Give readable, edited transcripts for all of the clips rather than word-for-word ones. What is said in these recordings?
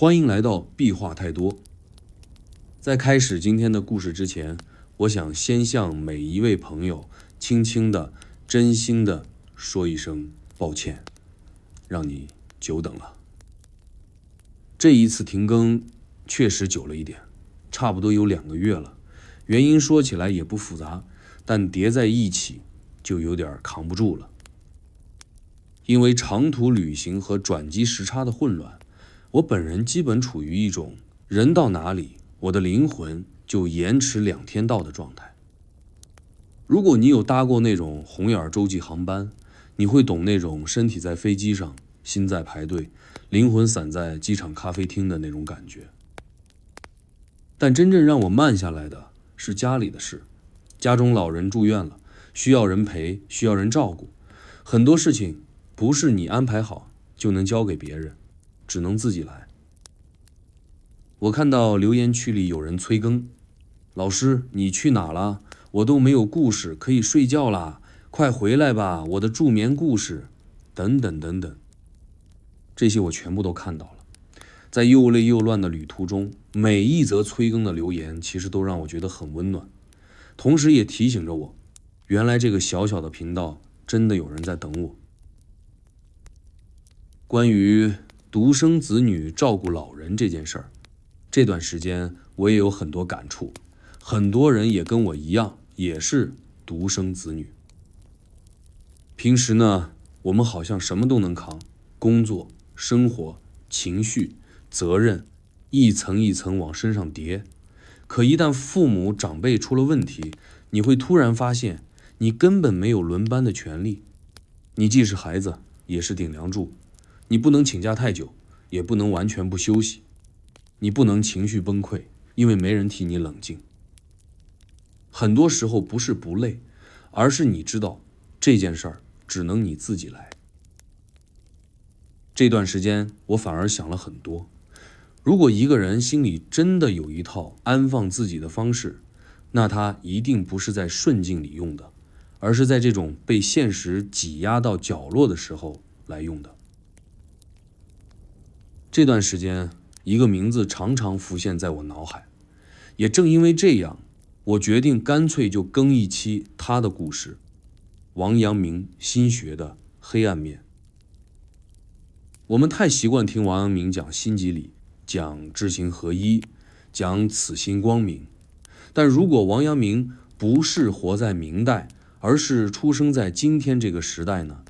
欢迎来到壁话太多。在开始今天的故事之前，我想先向每一位朋友轻轻的、真心的说一声抱歉，让你久等了。这一次停更确实久了一点，差不多有2个月了。原因说起来也不复杂，但叠在一起就有点扛不住了。因为长途旅行和转机时差的混乱，我本人基本处于一种人到哪里，我的灵魂就延迟2天到的状态。如果你有搭过那种红眼洲际航班，你会懂那种身体在飞机上，心在排队，灵魂散在机场咖啡厅的那种感觉。但真正让我慢下来的是家里的事，家中老人住院了，需要人陪，需要人照顾，很多事情不是你安排好就能交给别人，只能自己来。我看到留言区里有人催更，老师你去哪了？我都没有故事可以睡觉啦，快回来吧，我的助眠故事，等等等等。这些我全部都看到了。在又累又乱的旅途中，每一则催更的留言其实都让我觉得很温暖，同时也提醒着我，原来这个小小的频道真的有人在等我。关于独生子女照顾老人这件事儿，这段时间我也有很多感触，很多人也跟我一样，也是独生子女。平时呢，我们好像什么都能扛，工作、生活、情绪、责任，一层一层往身上叠。可一旦父母长辈出了问题，你会突然发现，你根本没有轮班的权利。你既是孩子，也是顶梁柱。你不能请假太久，也不能完全不休息。你不能情绪崩溃，因为没人替你冷静。很多时候不是不累，而是你知道这件事儿只能你自己来。这段时间我反而想了很多，如果一个人心里真的有一套安放自己的方式，那他一定不是在顺境里用的，而是在这种被现实挤压到角落的时候来用的。这段时间，一个名字常常浮现在我脑海，也正因为这样，我决定干脆就更一期他的故事，王阳明心学的黑暗面。我们太习惯听王阳明讲心即理，讲知行合一，讲此心光明，但如果王阳明不是活在明代，而是出生在今天这个时代呢？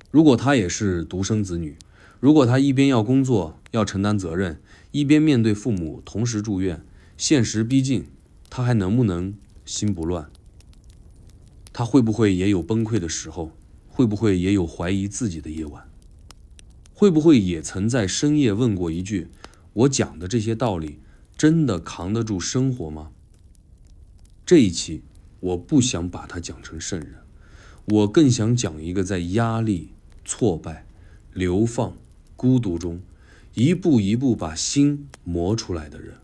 如果他也是独生子女，如果他一边要工作，要承担责任，一边面对父母同时住院，现实逼近，他还能不能心不乱？他会不会也有崩溃的时候？会不会也有怀疑自己的夜晚？会不会也曾在深夜问过一句，我讲的这些道理真的扛得住生活吗？这一期我不想把它讲成圣人，我更想讲一个在压力、挫败、流放、孤独中一步一步把心磨出来的人。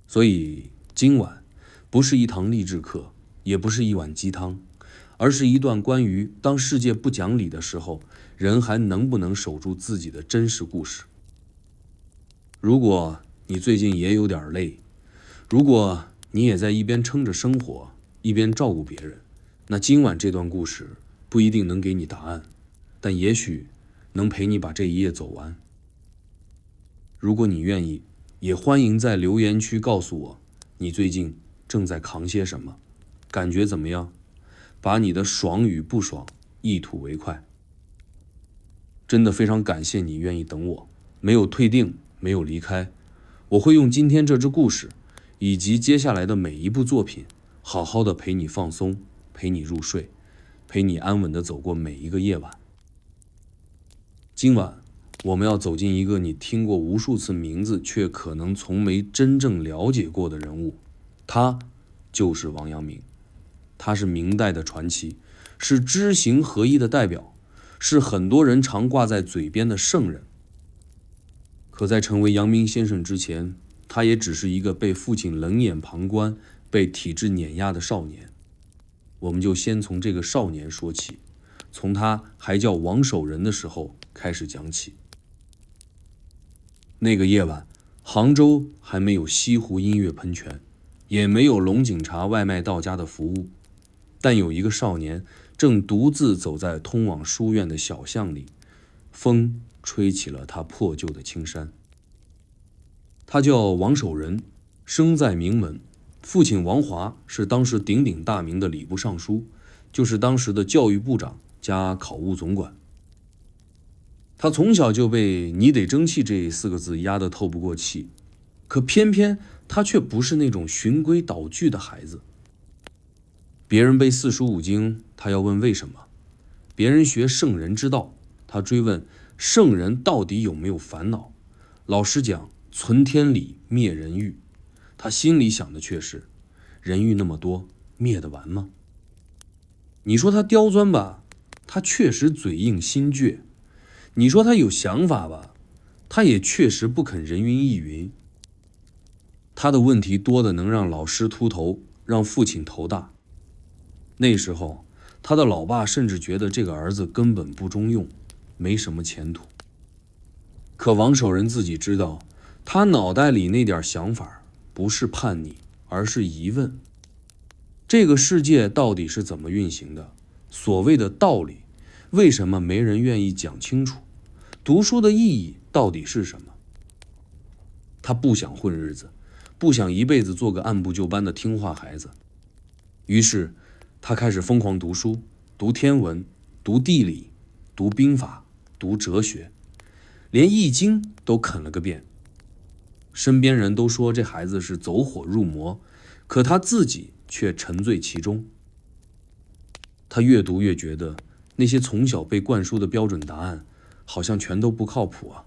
所以今晚不是一堂励志课，也不是一碗鸡汤，而是一段关于当世界不讲理的时候，人还能不能守住自己的真实故事。如果你最近也有点累，如果你也在一边撑着生活，一边照顾别人，那今晚这段故事不一定能给你答案，但也许能陪你把这一夜走完。如果你愿意，也欢迎在留言区告诉我，你最近正在扛些什么，感觉怎么样？把你的爽与不爽一吐为快。真的非常感谢你愿意等我，没有退订，没有离开。我会用今天这支故事，以及接下来的每一部作品，好好的陪你放松，陪你入睡，陪你安稳的走过每一个夜晚。今晚我们要走进一个你听过无数次名字，却可能从没真正了解过的人物，他就是王阳明。他是明代的传奇，是知行合一的代表，是很多人常挂在嘴边的圣人。可在成为阳明先生之前，他也只是一个被父亲冷眼旁观、被体制碾压的少年。我们就先从这个少年说起，从他还叫王守仁的时候开始讲起。那个夜晚，杭州还没有西湖音乐喷泉，也没有龙井茶外卖到家的服务，但有一个少年正独自走在通往书院的小巷里，风吹起了他破旧的青衫。他叫王守仁，生在名门，父亲王华是当时鼎鼎大名的礼部尚书，就是当时的教育部长加考务总管。他从小就被你得争气这4个字压得透不过气，可偏偏他却不是那种循规蹈矩的孩子。别人背4书5经，他要问为什么；别人学圣人之道，他追问圣人到底有没有烦恼。老实讲，存天理，灭人欲，他心里想的却是人欲那么多，灭得完吗？你说他刁钻吧，他确实嘴硬心倔；你说他有想法吧，他也确实不肯人云亦云。他的问题多的能让老师秃头，让父亲头大。那时候他的老爸甚至觉得这个儿子根本不中用，没什么前途。可王守仁自己知道，他脑袋里那点想法不是叛逆，而是疑问。这个世界到底是怎么运行的？所谓的道理，为什么没人愿意讲清楚？读书的意义到底是什么？他不想混日子，不想一辈子做个按部就班的听话孩子。于是他开始疯狂读书，读天文，读地理，读兵法，读哲学，连易经都啃了个遍。身边人都说这孩子是走火入魔，可他自己却沉醉其中。他越读越觉得那些从小被灌输的标准答案好像全都不靠谱啊。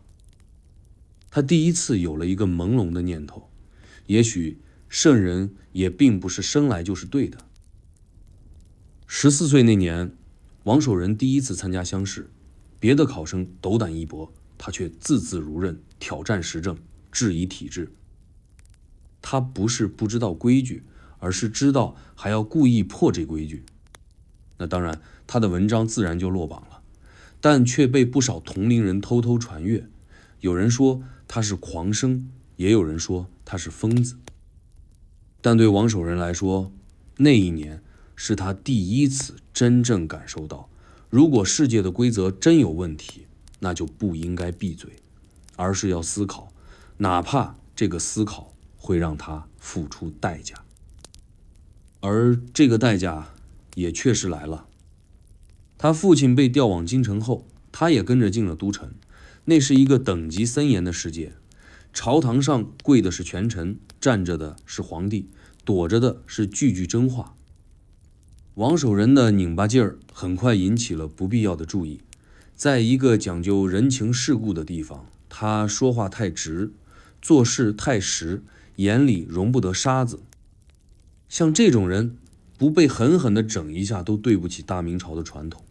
他第一次有了一个朦胧的念头，也许圣人也并不是生来就是对的。14岁那年，王守仁第一次参加乡试，别的考生斗胆一搏，他却字字如刃，挑战时政，质疑体制。他不是不知道规矩，而是知道还要故意破这规矩。那当然，他的文章自然就落榜了，但却被不少同龄人偷偷传阅。有人说他是狂生，也有人说他是疯子。但对王守仁来说，那一年是他第一次真正感受到，如果世界的规则真有问题，那就不应该闭嘴，而是要思考，哪怕这个思考会让他付出代价。而这个代价也确实来了。他父亲被调往京城后，他也跟着进了都城。那是一个等级森严的世界，朝堂上跪的是权臣，站着的是皇帝，躲着的是句句真话。王守仁的拧巴劲儿很快引起了不必要的注意。在一个讲究人情世故的地方，他说话太直，做事太实，眼里容不得沙子。像这种人，不被狠狠地整一下都对不起大明朝的传统。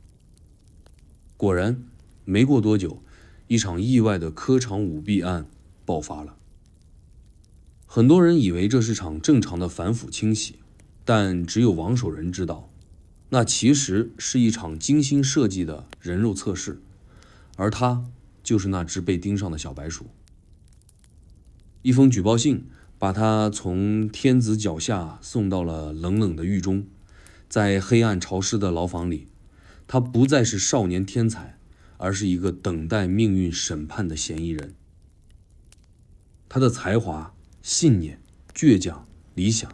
果然，没过多久，一场意外的科场舞弊案爆发了。很多人以为这是场正常的反腐清洗，但只有王守仁知道，那其实是一场精心设计的人肉测试，而他就是那只被盯上的小白鼠。一封举报信把他从天子脚下送到了冷冷的狱中。在黑暗潮湿的牢房里，他不再是少年天才，而是一个等待命运审判的嫌疑人。他的才华、信念、倔强、理想，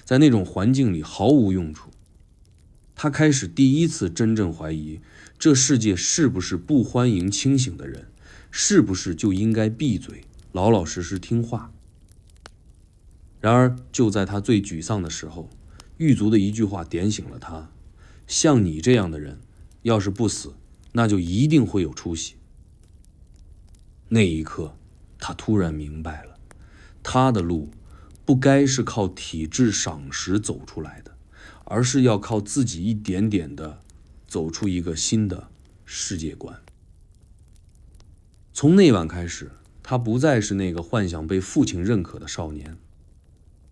在那种环境里毫无用处。他开始第一次真正怀疑，这世界是不是不欢迎清醒的人，是不是就应该闭嘴，老老实实听话。然而就在他最沮丧的时候，狱卒的一句话点醒了他：像你这样的人，要是不死，那就一定会有出息。那一刻，他突然明白了，他的路不该是靠体制赏识走出来的，而是要靠自己一点点的走出一个新的世界观。从那晚开始，他不再是那个幻想被父亲认可的少年。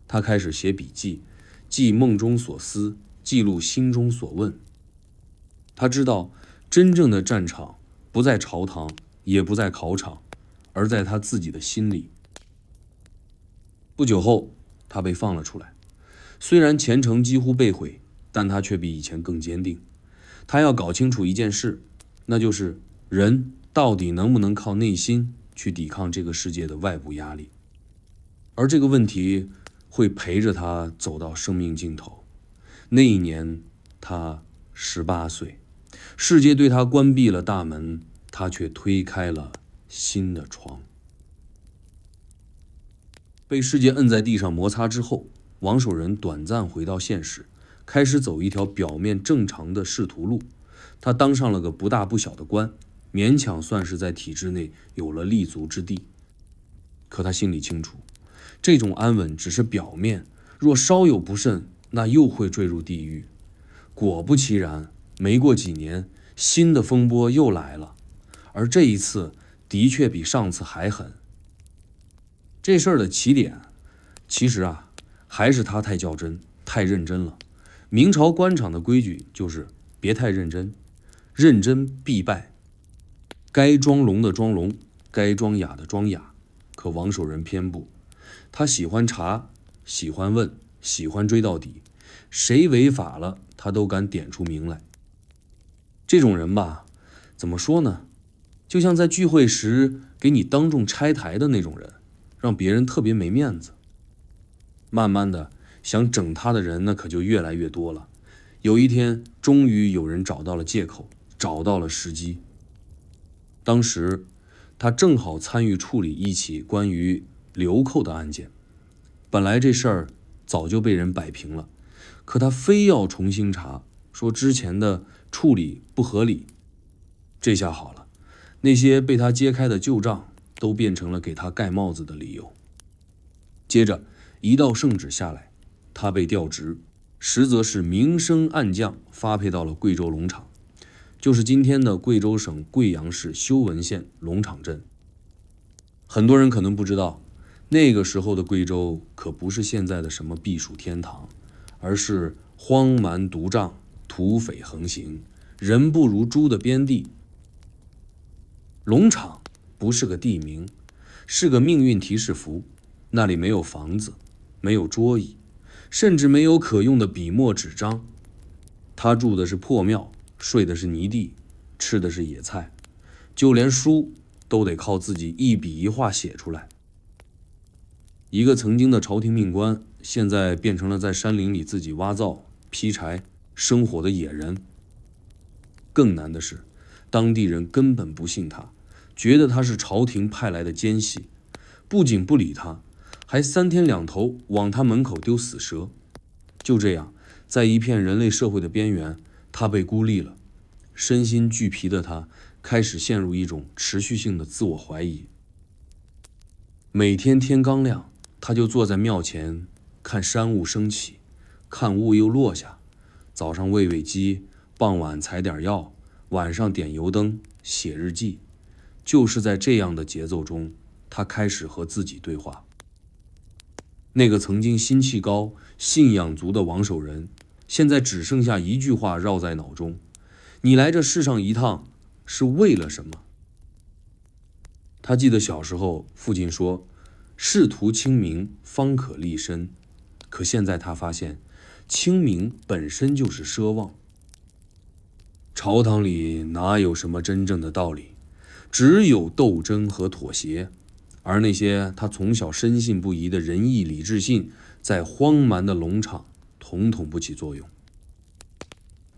他开始写笔记，记梦中所思，记录心中所问。他知道，真正的战场不在朝堂，也不在考场，而在他自己的心里。不久后，他被放了出来。虽然前程几乎被毁，但他却比以前更坚定。他要搞清楚一件事，那就是人到底能不能靠内心去抵抗这个世界的外部压力。而这个问题会陪着他走到生命尽头。那一年，他18岁，世界对他关闭了大门，他却推开了新的窗。被世界摁在地上摩擦之后，王守仁短暂回到现实，开始走一条表面正常的仕途路。他当上了个不大不小的官，勉强算是在体制内有了立足之地。可他心里清楚，这种安稳只是表面，若稍有不慎，那又会坠入地狱。果不其然，没过几年，新的风波又来了，而这一次的确比上次还狠。这事儿的起点，其实还是他太较真、太认真了。明朝官场的规矩就是别太认真，认真必败。该装聋的装聋，该装哑的装哑。可王守仁偏不，他喜欢查，喜欢问，喜欢追到底，谁违法了，他都敢点出名来。这种人吧，怎么说呢？就像在聚会时给你当众拆台的那种人，让别人特别没面子。慢慢的，想整他的人呢，可就越来越多了。有一天，终于有人找到了借口，找到了时机。当时，他正好参与处理一起关于流寇的案件。本来这事儿早就被人摆平了，可他非要重新查，说之前的处理不合理。这下好了，那些被他揭开的旧账都变成了给他盖帽子的理由。接着一道圣旨下来，他被调职，实则是明升暗降，发配到了贵州龙场，就是今天的贵州省贵阳市修文县龙场镇。很多人可能不知道，那个时候的贵州可不是现在的什么避暑天堂，而是荒蛮独瘴、土匪横行、人不如猪的边地。龙场不是个地名，是个命运提示符。那里没有房子，没有桌椅，甚至没有可用的笔墨纸张。他住的是破庙，睡的是泥地，吃的是野菜，就连书都得靠自己一笔一画写出来。一个曾经的朝廷命官，现在变成了在山林里自己挖灶、劈柴生活的野人。更难的是，当地人根本不信他，觉得他是朝廷派来的奸细，不仅不理他，还3天2头往他门口丢死蛇。就这样，在一片人类社会的边缘，他被孤立了。身心俱疲的他开始陷入一种持续性的自我怀疑。每天天刚亮，他就坐在庙前看山雾升起，看雾又落下，早上喂喂鸡，傍晚采点药，晚上点油灯写日记。就是在这样的节奏中，他开始和自己对话。那个曾经心气高、信仰足的王守仁，现在只剩下一句话绕在脑中：你来这世上一趟是为了什么？他记得小时候父亲说，仕途清明方可立身。可现在他发现，清明本身就是奢望。朝堂里哪有什么真正的道理，只有斗争和妥协。而那些他从小深信不疑的仁义礼智信，在荒蛮的龙场统统不起作用。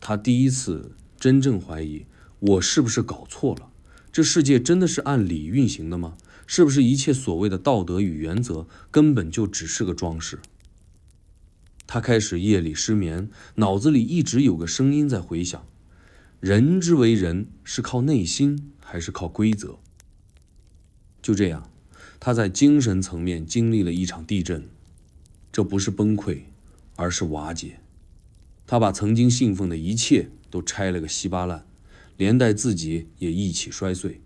他第一次真正怀疑，我是不是搞错了？这世界真的是按理运行的吗？是不是一切所谓的道德与原则根本就只是个装饰？他开始夜里失眠，脑子里一直有个声音在回响：人之为人，是靠内心还是靠规则？就这样，他在精神层面经历了一场地震。这不是崩溃，而是瓦解。他把曾经信奉的一切都拆了个稀巴烂，连带自己也一起摔碎。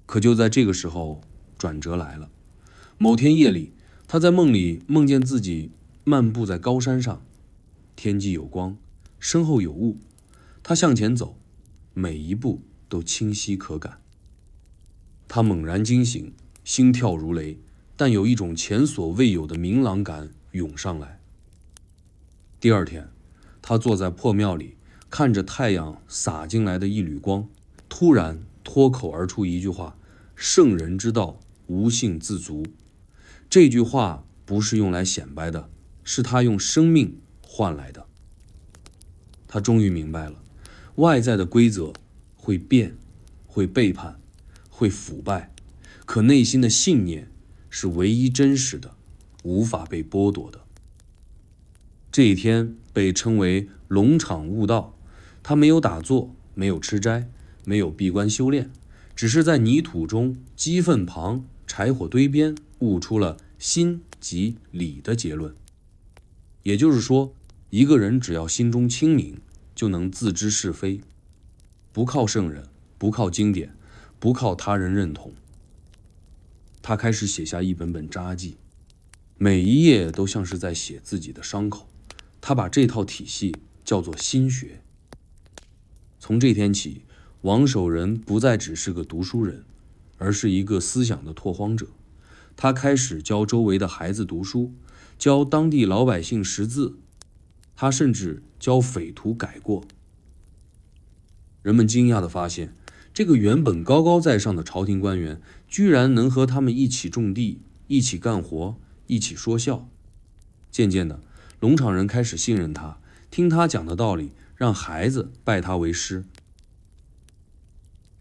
可就在这个时候，转折来了。某天夜里，他在梦里梦见自己漫步在高山上，天际有光，身后有雾。他向前走，每一步都清晰可感。他猛然惊醒，心跳如雷，但有一种前所未有的明朗感涌上来。第二天，他坐在破庙里，看着太阳洒进来的一缕光，突然脱口而出一句话：圣人之道，无性自足。这句话不是用来显摆的，是他用生命换来的。他终于明白了，外在的规则会变，会背叛，会腐败，可内心的信念是唯一真实的，无法被剥夺的。这一天被称为龙场悟道，他没有打坐，没有吃斋，没有闭关修炼，只是在泥土中、鸡粪旁、柴火堆边悟出了心即理的结论。也就是说，一个人只要心中清明，就能自知是非，不靠圣人，不靠经典，不靠他人认同。他开始写下一本本札记，每一页都像是在写自己的伤口。他把这套体系叫做心学。从这天起，王守仁不再只是个读书人，而是一个思想的拓荒者。他开始教周围的孩子读书，教当地老百姓识字，他甚至教匪徒改过。人们惊讶地发现，这个原本高高在上的朝廷官员，居然能和他们一起种地，一起干活，一起说笑。渐渐的，龙场人开始信任他，听他讲的道理，让孩子拜他为师。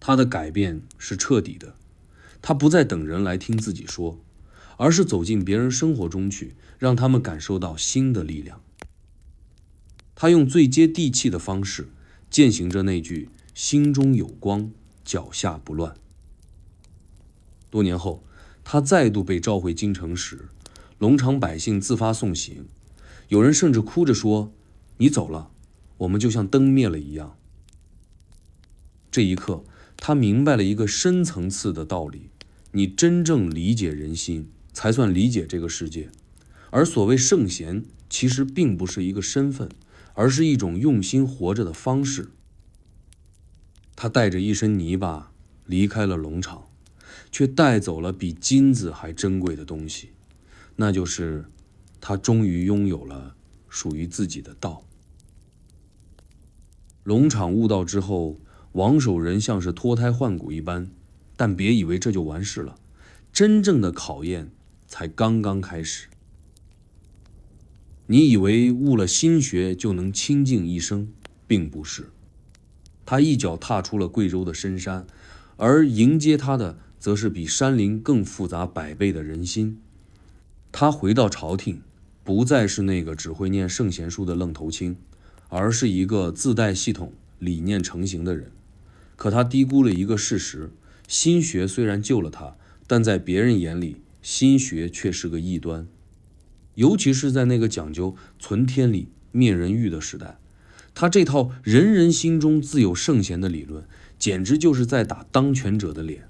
他的改变是彻底的，他不再等人来听自己说，而是走进别人生活中去，让他们感受到新的力量。他用最接地气的方式践行着那句心中有光，脚下不乱。多年后，他再度被召回京城时，龙场百姓自发送行，有人甚至哭着说：你走了，我们就像灯灭了一样。这一刻，他明白了一个深层次的道理：你真正理解人心，才算理解这个世界。而所谓圣贤，其实并不是一个身份，而是一种用心活着的方式。他带着一身泥巴离开了龙场，却带走了比金子还珍贵的东西，那就是他终于拥有了属于自己的道。龙场悟道之后，王守仁像是脱胎换骨一般，但别以为这就完事了，真正的考验才刚刚开始。你以为悟了心学就能清净一生，并不是。他一脚踏出了贵州的深山，而迎接他的则是比山林更复杂100倍的人心。他回到朝廷，不再是那个只会念圣贤书的愣头青，而是一个自带系统、理念成型的人。可他低估了一个事实：心学虽然救了他，但在别人眼里，心学却是个异端。尤其是在那个讲究存天理、灭人欲的时代，他这套人人心中自有圣贤的理论，简直就是在打当权者的脸。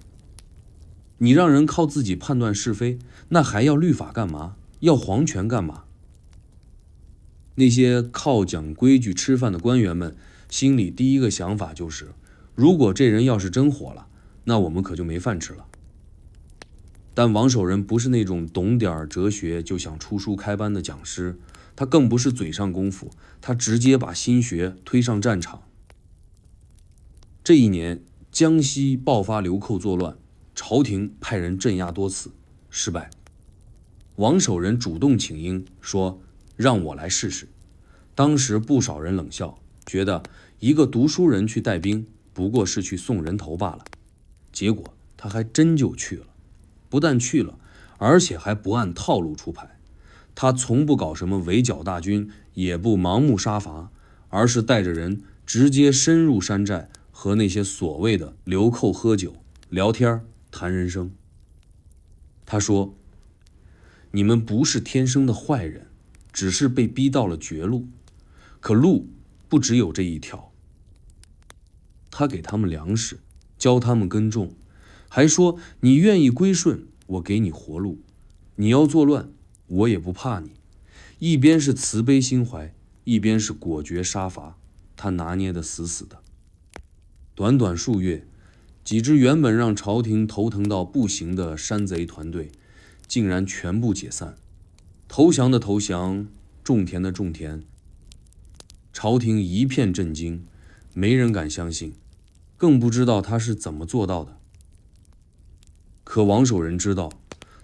你让人靠自己判断是非，那还要律法干嘛？要皇权干嘛？那些靠讲规矩吃饭的官员们，心里第一个想法就是，如果这人要是真火了，那我们可就没饭吃了。但王守仁不是那种懂点哲学就想出书开班的讲师，他更不是嘴上功夫，他直接把心学推上战场。这一年，江西爆发流寇作乱，朝廷派人镇压多次，失败。王守仁主动请缨，说让我来试试。当时不少人冷笑，觉得一个读书人去带兵，不过是去送人头罢了。结果他还真就去了，不但去了，而且还不按套路出牌。他从不搞什么围剿大军，也不盲目杀伐，而是带着人直接深入山寨，和那些所谓的流寇喝酒、聊天、谈人生。他说，你们不是天生的坏人，只是被逼到了绝路，可路不只有这一条。他给他们粮食，教他们耕种，还说你愿意归顺，我给你活路，你要作乱，我也不怕你。一边是慈悲心怀，一边是果决杀伐，他拿捏得死死的。短短数月，几支原本让朝廷头疼到不行的山贼团队，竟然全部解散，投降的投降，种田的种田。朝廷一片震惊，没人敢相信，更不知道他是怎么做到的。可王守仁知道，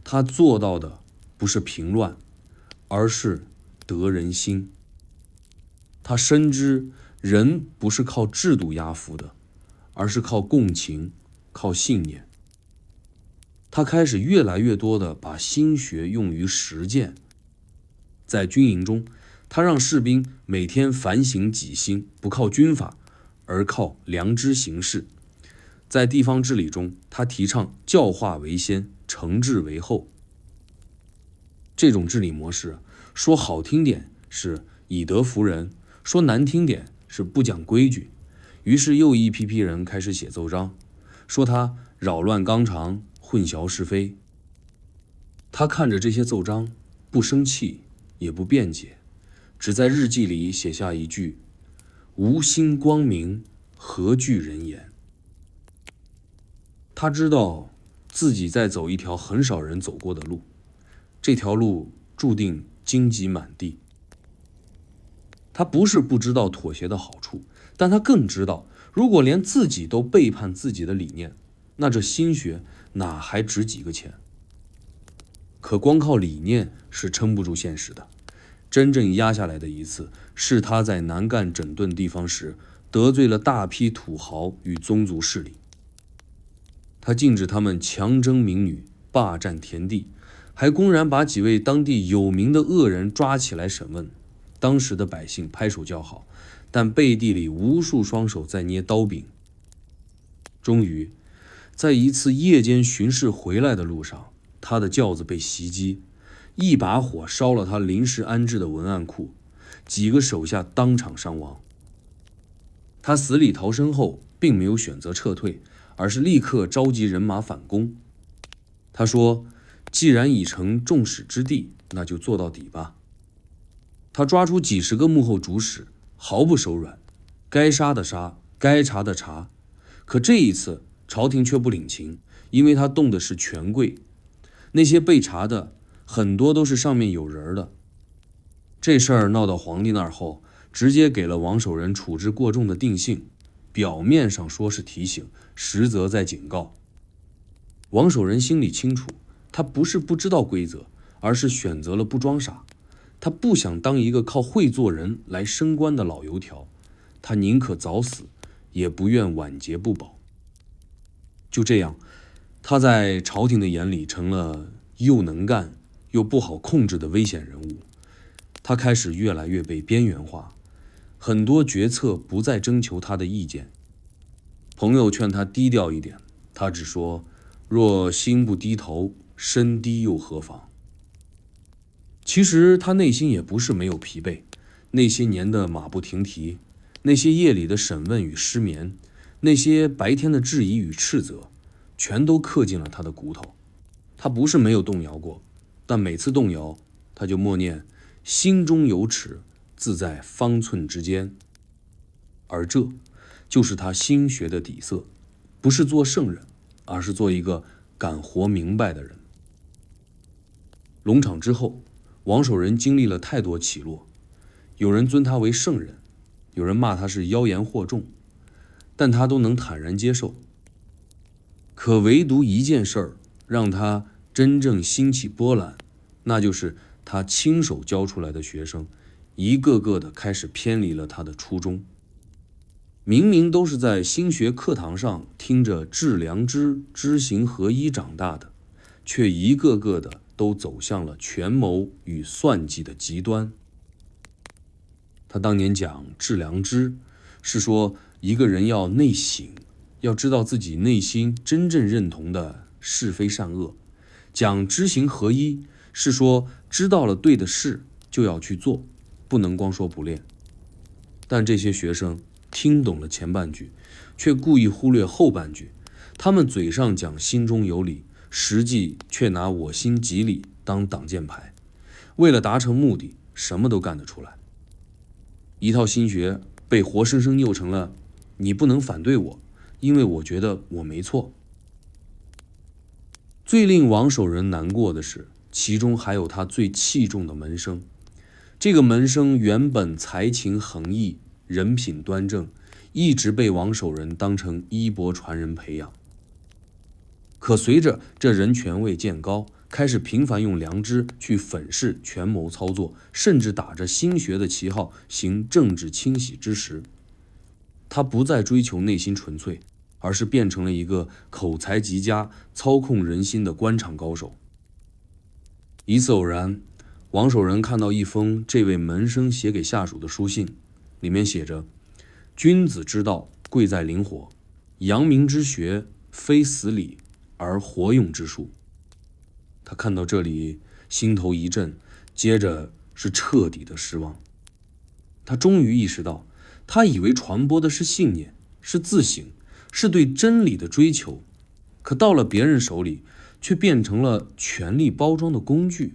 他做到的不是平乱，而是得人心。他深知人不是靠制度压服的，而是靠共情，靠信念。他开始越来越多地把心学用于实践。在军营中，他让士兵每天反省己心，不靠军法，而靠良知行事。在地方治理中，他提倡教化为先，惩治为后。这种治理模式，说好听点是以德服人，说难听点是不讲规矩。于是又一批人开始写奏章，说他扰乱纲常，混淆是非。他看着这些奏章，不生气，也不辩解，只在日记里写下一句：无心光明，何惧人言。他知道自己在走一条很少人走过的路，这条路注定荆棘满地。他不是不知道妥协的好处，但他更知道，如果连自己都背叛自己的理念，那这心学哪还值几个钱？可光靠理念是撑不住现实的。真正压下来的一次，是他在南赣整顿地方时，得罪了大批土豪与宗族势力。他禁止他们强征民女，霸占田地，还公然把几位当地有名的恶人抓起来审问。当时的百姓拍手叫好，但背地里无数双手在捏刀柄。终于，在一次夜间巡视回来的路上，他的轿子被袭击，一把火烧了他临时安置的文案库，几个手下当场伤亡。他死里逃生后，并没有选择撤退，而是立刻召集人马反攻。他说，既然已成众矢之的，那就做到底吧。他抓出几十个幕后主使，毫不手软，该杀的杀，该查的查。可这一次朝廷却不领情，因为他动的是权贵，那些被查的很多都是上面有人的。这事儿闹到皇帝那儿后，直接给了王守仁处置过重的定性，表面上说是提醒，实则在警告。王守仁心里清楚，他不是不知道规则，而是选择了不装傻。他不想当一个靠会做人来升官的老油条，他宁可早死，也不愿晚节不保。就这样，他在朝廷的眼里成了又能干又不好控制的危险人物。他开始越来越被边缘化，很多决策不再征求他的意见。朋友劝他低调一点，他只说：若心不低头，身低又何妨？其实他内心也不是没有疲惫，那些年的马不停蹄，那些夜里的审问与失眠，那些白天的质疑与斥责，全都刻进了他的骨头。他不是没有动摇过，但每次动摇，他就默念：心中有尺，自在方寸之间。而这就是他心学的底色，不是做圣人，而是做一个敢活明白的人。龙场之后，王守仁经历了太多起落，有人尊他为圣人，有人骂他是妖言惑众，但他都能坦然接受。可唯独一件事儿让他真正兴起波澜，那就是他亲手教出来的学生，一个个的开始偏离了他的初衷。明明都是在心学课堂上听着致良知、知行合一长大的，却一个个的都走向了权谋与算计的极端。他当年讲致良知，是说一个人要内省，要知道自己内心真正认同的是非善恶。讲知行合一，是说知道了对的事就要去做，不能光说不练。但这些学生听懂了前半句，却故意忽略后半句。他们嘴上讲心中有理，实际却拿我心即理当挡箭牌，为了达成目的，什么都干得出来。一套心学被活生生拗成了你不能反对我，因为我觉得我没错。最令王守仁难过的是，其中还有他最器重的门生。这个门生原本才情横溢，人品端正，一直被王守仁当成衣钵传人培养。可随着这人权位渐高，开始频繁用良知去粉饰权谋操作，甚至打着新学的旗号行政治清洗之时，他不再追求内心纯粹，而是变成了一个口才极佳、操控人心的官场高手。一次偶然，王守仁看到一封这位门生写给下属的书信，里面写着：君子之道贵在灵活，阳明之学非死理而活用之术。他看到这里，心头一震，接着是彻底的失望。他终于意识到，他以为传播的是信念，是自省，是对真理的追求，可到了别人手里，却变成了权力包装的工具。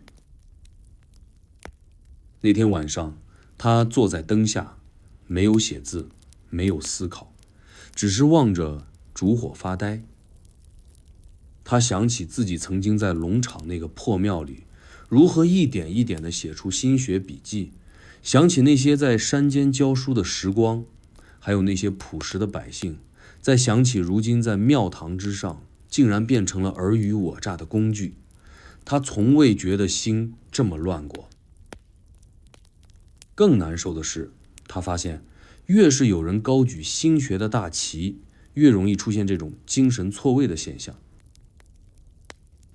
那天晚上，他坐在灯下，没有写字，没有思考，只是望着烛火发呆。他想起自己曾经在龙场那个破庙里，如何一点一点地写出心学笔记，想起那些在山间教书的时光，还有那些朴实的百姓，再想起如今在庙堂之上，竟然变成了尔虞我诈的工具。他从未觉得心这么乱过。更难受的是，他发现越是有人高举心学的大旗，越容易出现这种精神错位的现象。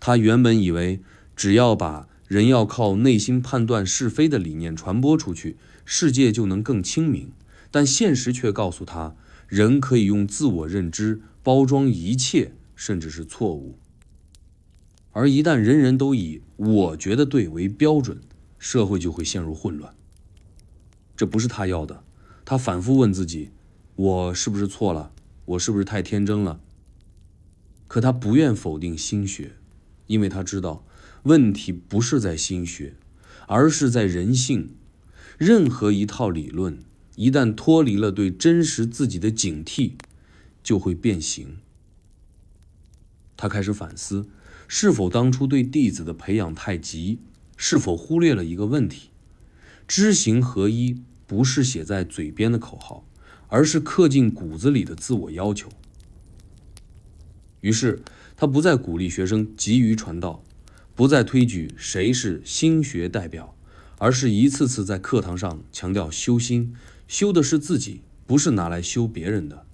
他原本以为只要把人要靠内心判断是非的理念传播出去，世界就能更清明，但现实却告诉他，人可以用自我认知包装一切，甚至是错误。而一旦人人都以我觉得对为标准，社会就会陷入混乱。这不是他要的，他反复问自己，我是不是错了？我是不是太天真了？可他不愿否定心学，因为他知道问题不是在心学，而是在人性。任何一套理论一旦脱离了对真实自己的警惕，就会变形。他开始反思，是否当初对弟子的培养太急，是否忽略了一个问题：知行合一不是写在嘴边的口号，而是刻进骨子里的自我要求。于是他不再鼓励学生急于传道，不再推举谁是心学代表，而是一次次在课堂上强调修心，修的是自己，不是拿来修别人的。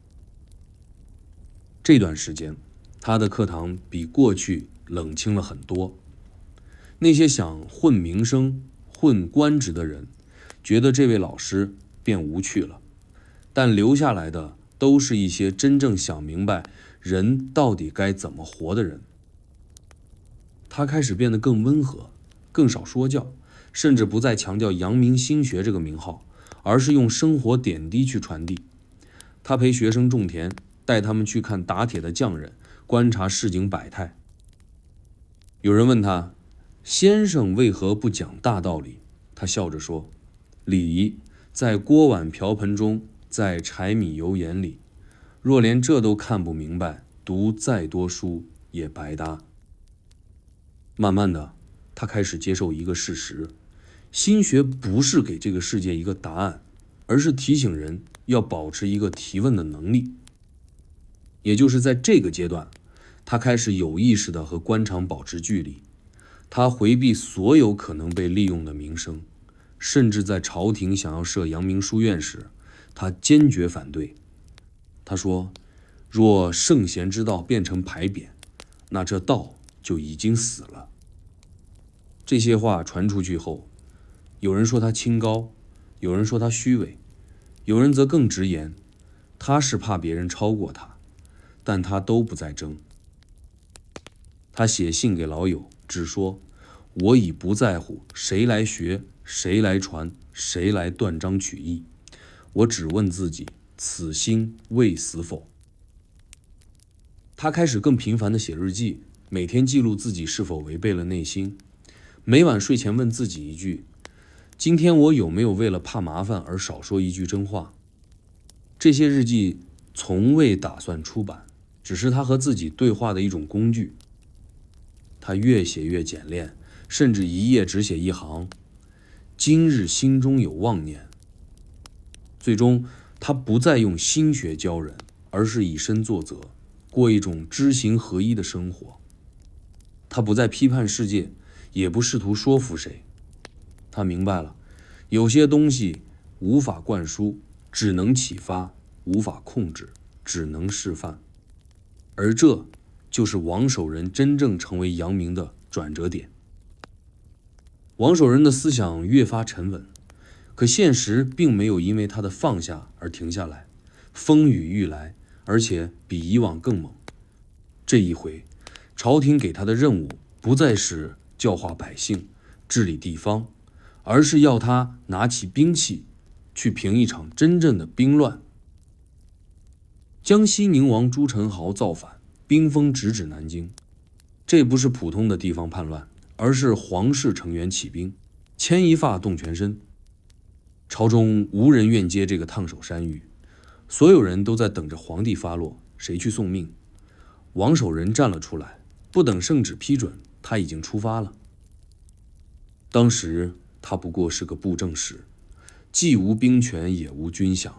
这段时间，他的课堂比过去冷清了很多。那些想混名声、混官职的人，觉得这位老师变无趣了，但留下来的都是一些真正想明白人到底该怎么活的人。他开始变得更温和，更少说教，甚至不再强调阳明心学这个名号，而是用生活点滴去传递。他陪学生种田，带他们去看打铁的匠人，观察市井百态。有人问他，先生为何不讲大道理？他笑着说，礼仪在锅碗瓢盆中，在柴米油盐里，若连这都看不明白，读再多书也白搭。慢慢的，他开始接受一个事实，心学不是给这个世界一个答案，而是提醒人要保持一个提问的能力。也就是在这个阶段，他开始有意识地和官场保持距离，他回避所有可能被利用的名声，甚至在朝廷想要设阳明书院时，他坚决反对。他说，若圣贤之道变成牌匾，那这道就已经死了。这些话传出去后，有人说他清高，有人说他虚伪，有人则更直言，他是怕别人超过他，但他都不再争。他写信给老友，只说，我已不在乎谁来学，谁来传，谁来断章取义，我只问自己，此心未死否？他开始更频繁地写日记，每天记录自己是否违背了内心。每晚睡前问自己一句，今天我有没有为了怕麻烦而少说一句真话？这些日记从未打算出版，只是他和自己对话的一种工具。他越写越简练，甚至一页只写一行：今日心中有妄念。最终他不再用心学教人，而是以身作则，过一种知行合一的生活。他不再批判世界，也不试图说服谁。他明白了，有些东西无法灌输，只能启发；无法控制，只能示范。而这就是王守仁真正成为阳明的转折点。王守仁的思想越发沉稳，可现实并没有因为他的放下而停下来，风雨欲来，而且比以往更猛。这一回，朝廷给他的任务不再是教化百姓、治理地方，而是要他拿起兵器，去平一场真正的兵乱。江西宁王朱宸濠造反，兵锋直指南京。这不是普通的地方叛乱，而是皇室成员起兵，牵一发动全身。朝中无人愿接这个烫手山芋，所有人都在等着皇帝发落，谁去送命。王守仁站了出来，不等圣旨批准，他已经出发了。当时他不过是个布政使，既无兵权也无军饷，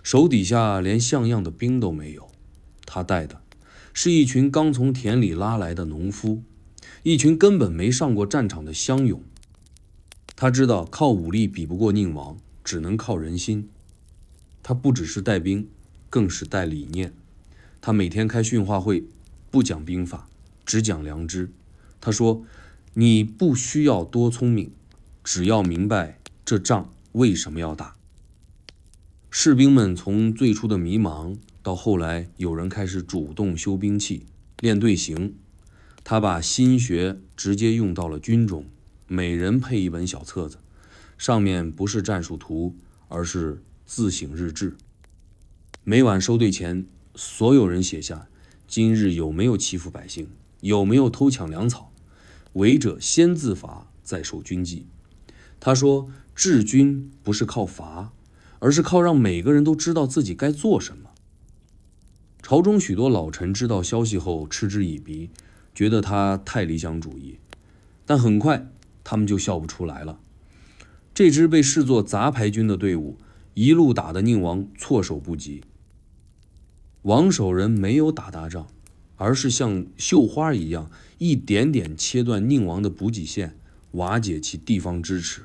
手底下连像样的兵都没有。他带的是一群刚从田里拉来的农夫，一群根本没上过战场的乡勇。他知道靠武力比不过宁王，只能靠人心。他不只是带兵，更是带理念。他每天开训话会，不讲兵法，只讲良知。他说，你不需要多聪明，只要明白这仗为什么要打。士兵们从最初的迷茫，到后来有人开始主动修兵器、练队形。他把心学直接用到了军中，每人配一本小册子，上面不是战术图，而是自省日志。每晚收队前，所有人写下今日有没有欺负百姓，有没有偷抢粮草，违者先自罚，再受军纪。他说，治军不是靠罚，而是靠让每个人都知道自己该做什么。朝中许多老臣知道消息后嗤之以鼻，觉得他太理想主义，但很快他们就笑不出来了。这支被视作杂牌军的队伍，一路打得宁王措手不及。王守仁没有打大仗，而是像绣花一样，一点点切断宁王的补给线，瓦解其地方支持。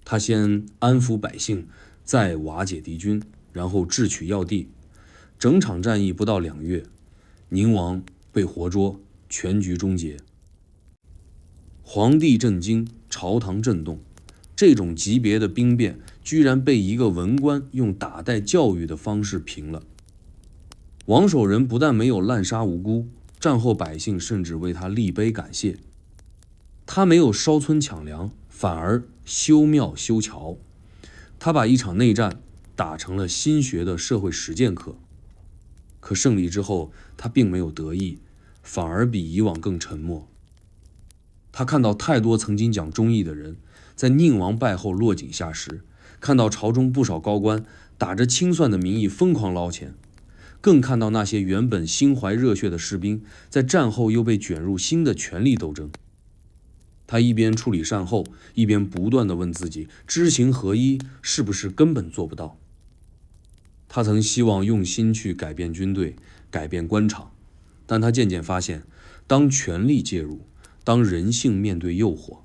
他先安抚百姓，再瓦解敌军，然后智取要地。整场战役不到2月，宁王被活捉，全局终结。皇帝震惊，朝堂震动。这种级别的兵变，居然被一个文官用打带教育的方式平了。王守仁不但没有滥杀无辜，战后百姓甚至为他立碑感谢。他没有烧村抢粮，反而修庙修桥。他把一场内战打成了心学的社会实践课。可胜利之后，他并没有得意，反而比以往更沉默。他看到太多曾经讲忠义的人，在宁王败后落井下石，看到朝中不少高官打着清算的名义疯狂捞钱，更看到那些原本心怀热血的士兵，在战后又被卷入新的权力斗争。他一边处理善后，一边不断地问自己，知行合一是不是根本做不到？他曾希望用心去改变军队，改变官场，但他渐渐发现，当权力介入，当人性面对诱惑，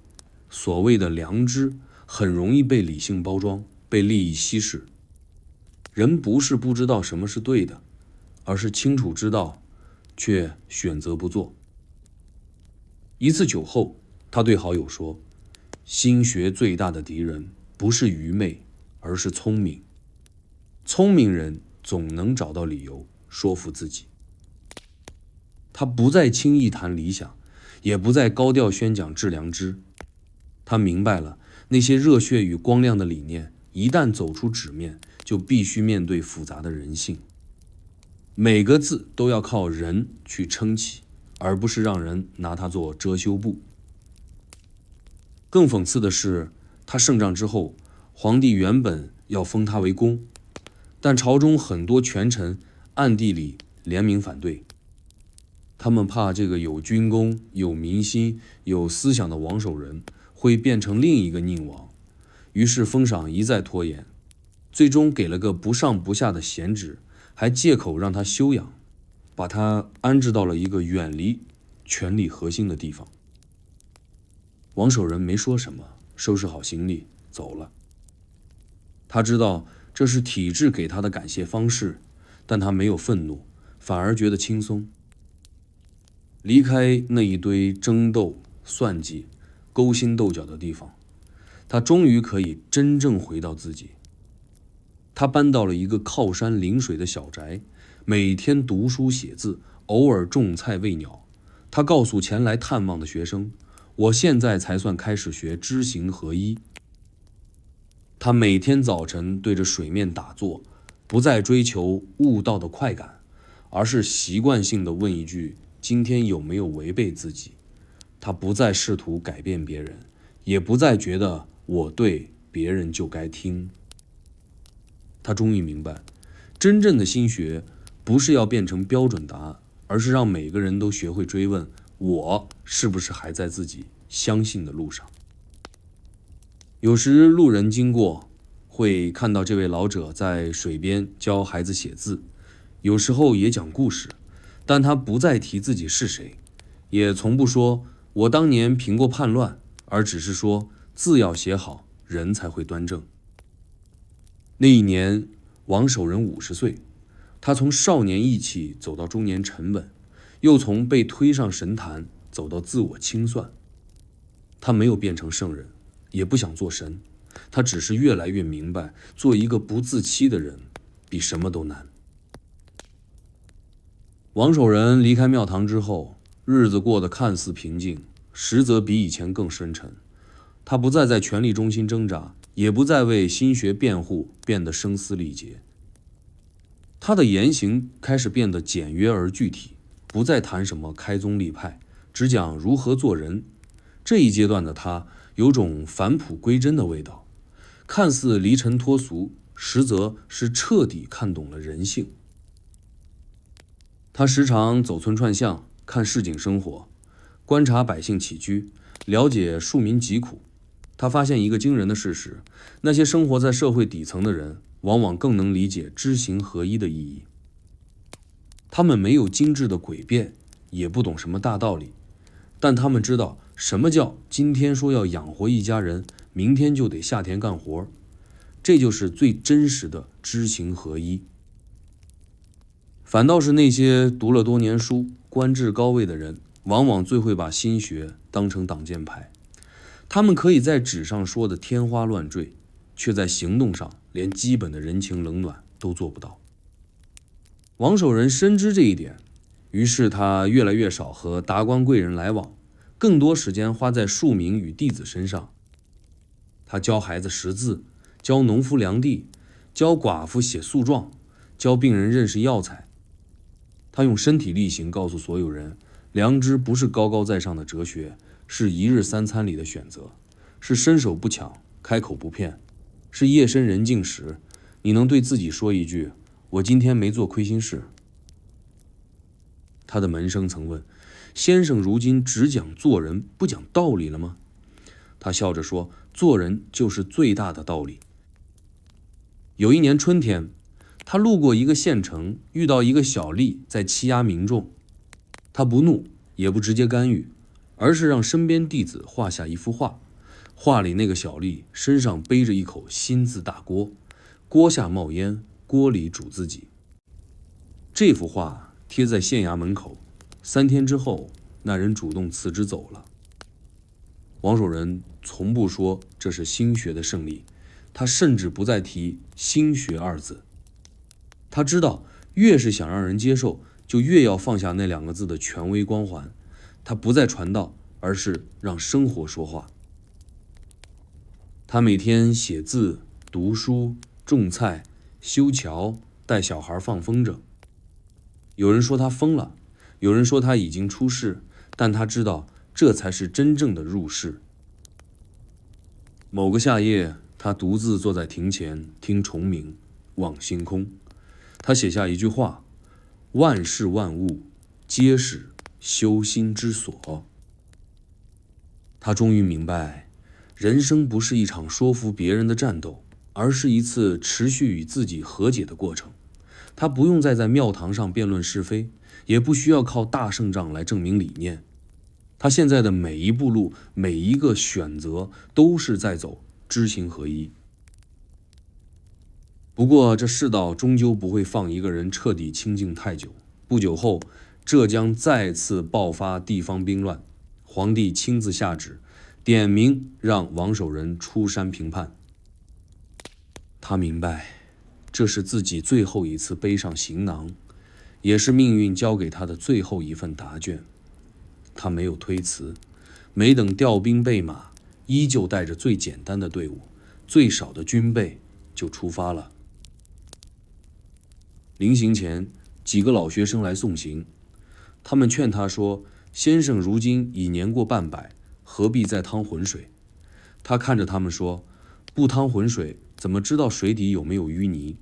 所谓的良知很容易被理性包装，被利益稀释。人不是不知道什么是对的，而是清楚知道，却选择不做。一次酒后，他对好友说，心学最大的敌人不是愚昧，而是聪明。聪明人总能找到理由说服自己。他不再轻易谈理想，也不再高调宣讲致良知。他明白了，那些热血与光亮的理念，一旦走出纸面，就必须面对复杂的人性。每个字都要靠人去撑起，而不是让人拿它做遮羞布。更讽刺的是，他胜仗之后，皇帝原本要封他为公，但朝中很多权臣暗地里联名反对。他们怕这个有军功、有民心、有思想的王守仁会变成另一个宁王，于是封赏一再拖延，最终给了个不上不下的闲职，还借口让他休养，把他安置到了一个远离权力核心的地方。王守仁没说什么，收拾好行李走了。他知道这是体制给他的感谢方式，但他没有愤怒，反而觉得轻松。离开那一堆争斗、算计、勾心斗角的地方，他终于可以真正回到自己。他搬到了一个靠山临水的小宅，每天读书写字，偶尔种菜喂鸟。他告诉前来探望的学生，我现在才算开始学知行合一。他每天早晨对着水面打坐，不再追求悟道的快感，而是习惯性地问一句，今天有没有违背自己。他不再试图改变别人，也不再觉得我对别人就该听。他终于明白，真正的心学不是要变成标准答案，而是让每个人都学会追问，我是不是还在自己相信的路上。有时路人经过，会看到这位老者在水边教孩子写字，有时候也讲故事，但他不再提自己是谁，也从不说我当年平过叛乱，而只是说字要写好，人才会端正。那一年，王守仁50岁，他从少年义气走到中年沉稳，又从被推上神坛走到自我清算。他没有变成圣人，也不想做神，他只是越来越明白，做一个不自欺的人比什么都难。王守仁离开庙堂之后，日子过得看似平静，实则比以前更深沉。他不再在权力中心挣扎，也不再为心学辩护变得声嘶力竭。他的言行开始变得简约而具体，不再谈什么开宗立派，只讲如何做人。这一阶段的他有种返璞归真的味道，看似离尘脱俗，实则是彻底看懂了人性。他时常走村串巷，看市井生活，观察百姓起居，了解庶民疾苦。他发现一个惊人的事实，那些生活在社会底层的人，往往更能理解知行合一的意义。他们没有精致的诡辩，也不懂什么大道理，但他们知道什么叫今天说要养活一家人，明天就得下田干活。这就是最真实的知行合一。反倒是那些读了多年书、官至高位的人，往往最会把心学当成挡箭牌。他们可以在纸上说的天花乱坠，却在行动上连基本的人情冷暖都做不到。王守仁深知这一点，于是他越来越少和达官贵人来往，更多时间花在庶民与弟子身上。他教孩子识字，教农夫量地，教寡妇写诉状，教病人认识药材。他用身体力行告诉所有人，良知不是高高在上的哲学，是一日三餐里的选择，是伸手不抢，开口不骗，是夜深人静时，你能对自己说一句，我今天没做亏心事。他的门生曾问，先生如今只讲做人，不讲道理了吗？他笑着说，做人就是最大的道理。有一年春天，他路过一个县城，遇到一个小吏在欺压民众，他不怒，也不直接干预，而是让身边弟子画下一幅画。画里那个小吏身上背着一口心字大锅，锅下冒烟，锅里煮自己。这幅画贴在县衙门口，3天之后，那人主动辞职走了。王守仁从不说这是心学的胜利，他甚至不再提心学2字。他知道，越是想让人接受，就越要放下那2个字的权威光环。他不再传道，而是让生活说话。他每天写字、读书、种菜、修桥，带小孩放风筝。有人说他疯了，有人说他已经出世，但他知道这才是真正的入世。某个夏夜，他独自坐在庭前听虫鸣，望星空。他写下一句话：万事万物皆是修心之所。他终于明白，人生不是一场说服别人的战斗，而是一次持续与自己和解的过程。他不用再在庙堂上辩论是非，也不需要靠大胜仗来证明理念。他现在的每一步路，每一个选择，都是在走知行合一。不过这世道终究不会放一个人彻底清静太久。不久后，浙江再次爆发地方兵乱，皇帝亲自下旨，点名让王守仁出山平叛。他明白，这是自己最后一次背上行囊，也是命运交给他的最后一份答卷。他没有推辞，没等调兵备马，依旧带着最简单的队伍、最少的军备就出发了。临行前，几个老学生来送行，他们劝他说：“先生如今已年过半百，何必再趟浑水？”他看着他们说：“不趟浑水，怎么知道水底有没有淤泥？”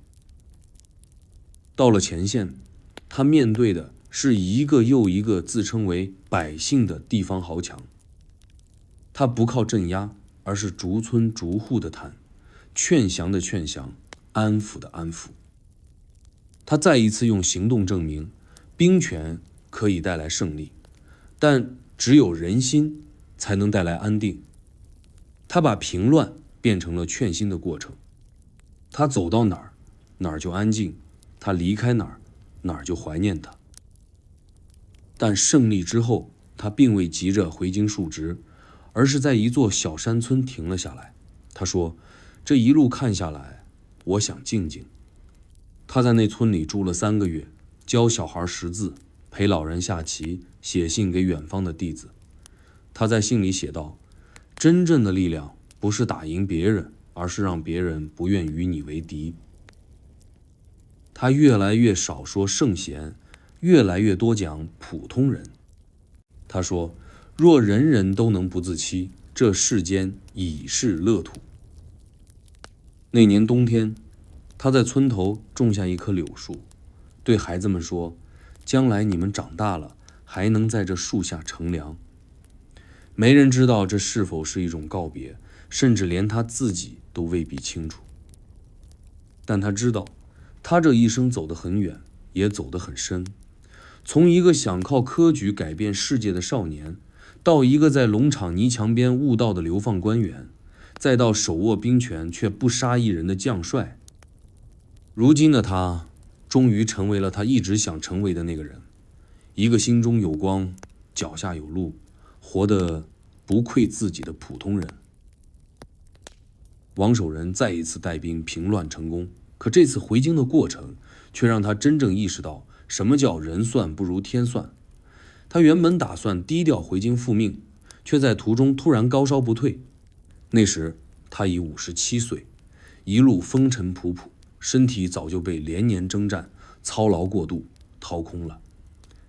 到了前线，他面对的是一个又一个自称为百姓的地方豪强。他不靠镇压，而是逐村逐户的谈，劝降的劝降，安抚的安抚。他再一次用行动证明，兵权可以带来胜利，但只有人心才能带来安定。他把平乱变成了劝心的过程。他走到哪儿，哪儿就安静；他离开哪儿，哪儿就怀念他。但胜利之后，他并未急着回京述职，而是在一座小山村停了下来。他说：“这一路看下来，我想静静。”他在那村里住了3个月，教小孩识字，陪老人下棋，写信给远方的弟子。他在信里写道：“真正的力量不是打赢别人，而是让别人不愿与你为敌。”他越来越少说圣贤，越来越多讲普通人。他说：“若人人都能不自欺，这世间已是乐土。”那年冬天，他在村头种下一棵柳树，对孩子们说：“将来你们长大了，还能在这树下乘凉。”没人知道这是否是一种告别，甚至连他自己都未必清楚。但他知道，他这一生走得很远，也走得很深。从一个想靠科举改变世界的少年，到一个在农场泥墙边悟道的流放官员，再到手握兵权却不杀一人的将帅。如今的他，终于成为了他一直想成为的那个人，一个心中有光、脚下有路、活得不愧自己的普通人。王守仁再一次带兵平乱成功，可这次回京的过程却让他真正意识到什么叫人算不如天算。他原本打算低调回京复命，却在途中突然高烧不退。那时他已57岁，一路风尘仆仆，身体早就被连年征战、操劳过度掏空了。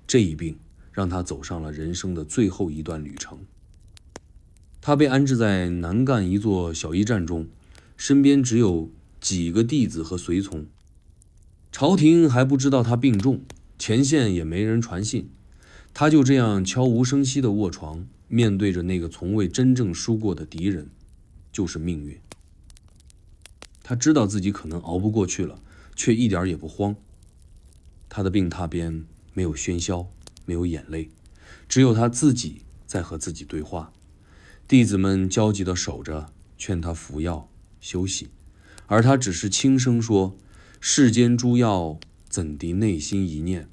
这一病让他走上了人生的最后一段旅程。他被安置在南赣一座小驿站中，身边只有几个弟子和随从。朝廷还不知道他病重，前线也没人传信，他就这样悄无声息地卧床，面对着那个从未真正输过的敌人，就是命运。他知道自己可能熬不过去了，却一点也不慌。他的病榻边没有喧嚣，没有眼泪，只有他自己在和自己对话。弟子们焦急地守着，劝他服药休息，而他只是轻声说：“世间诸药，怎敌内心一念？”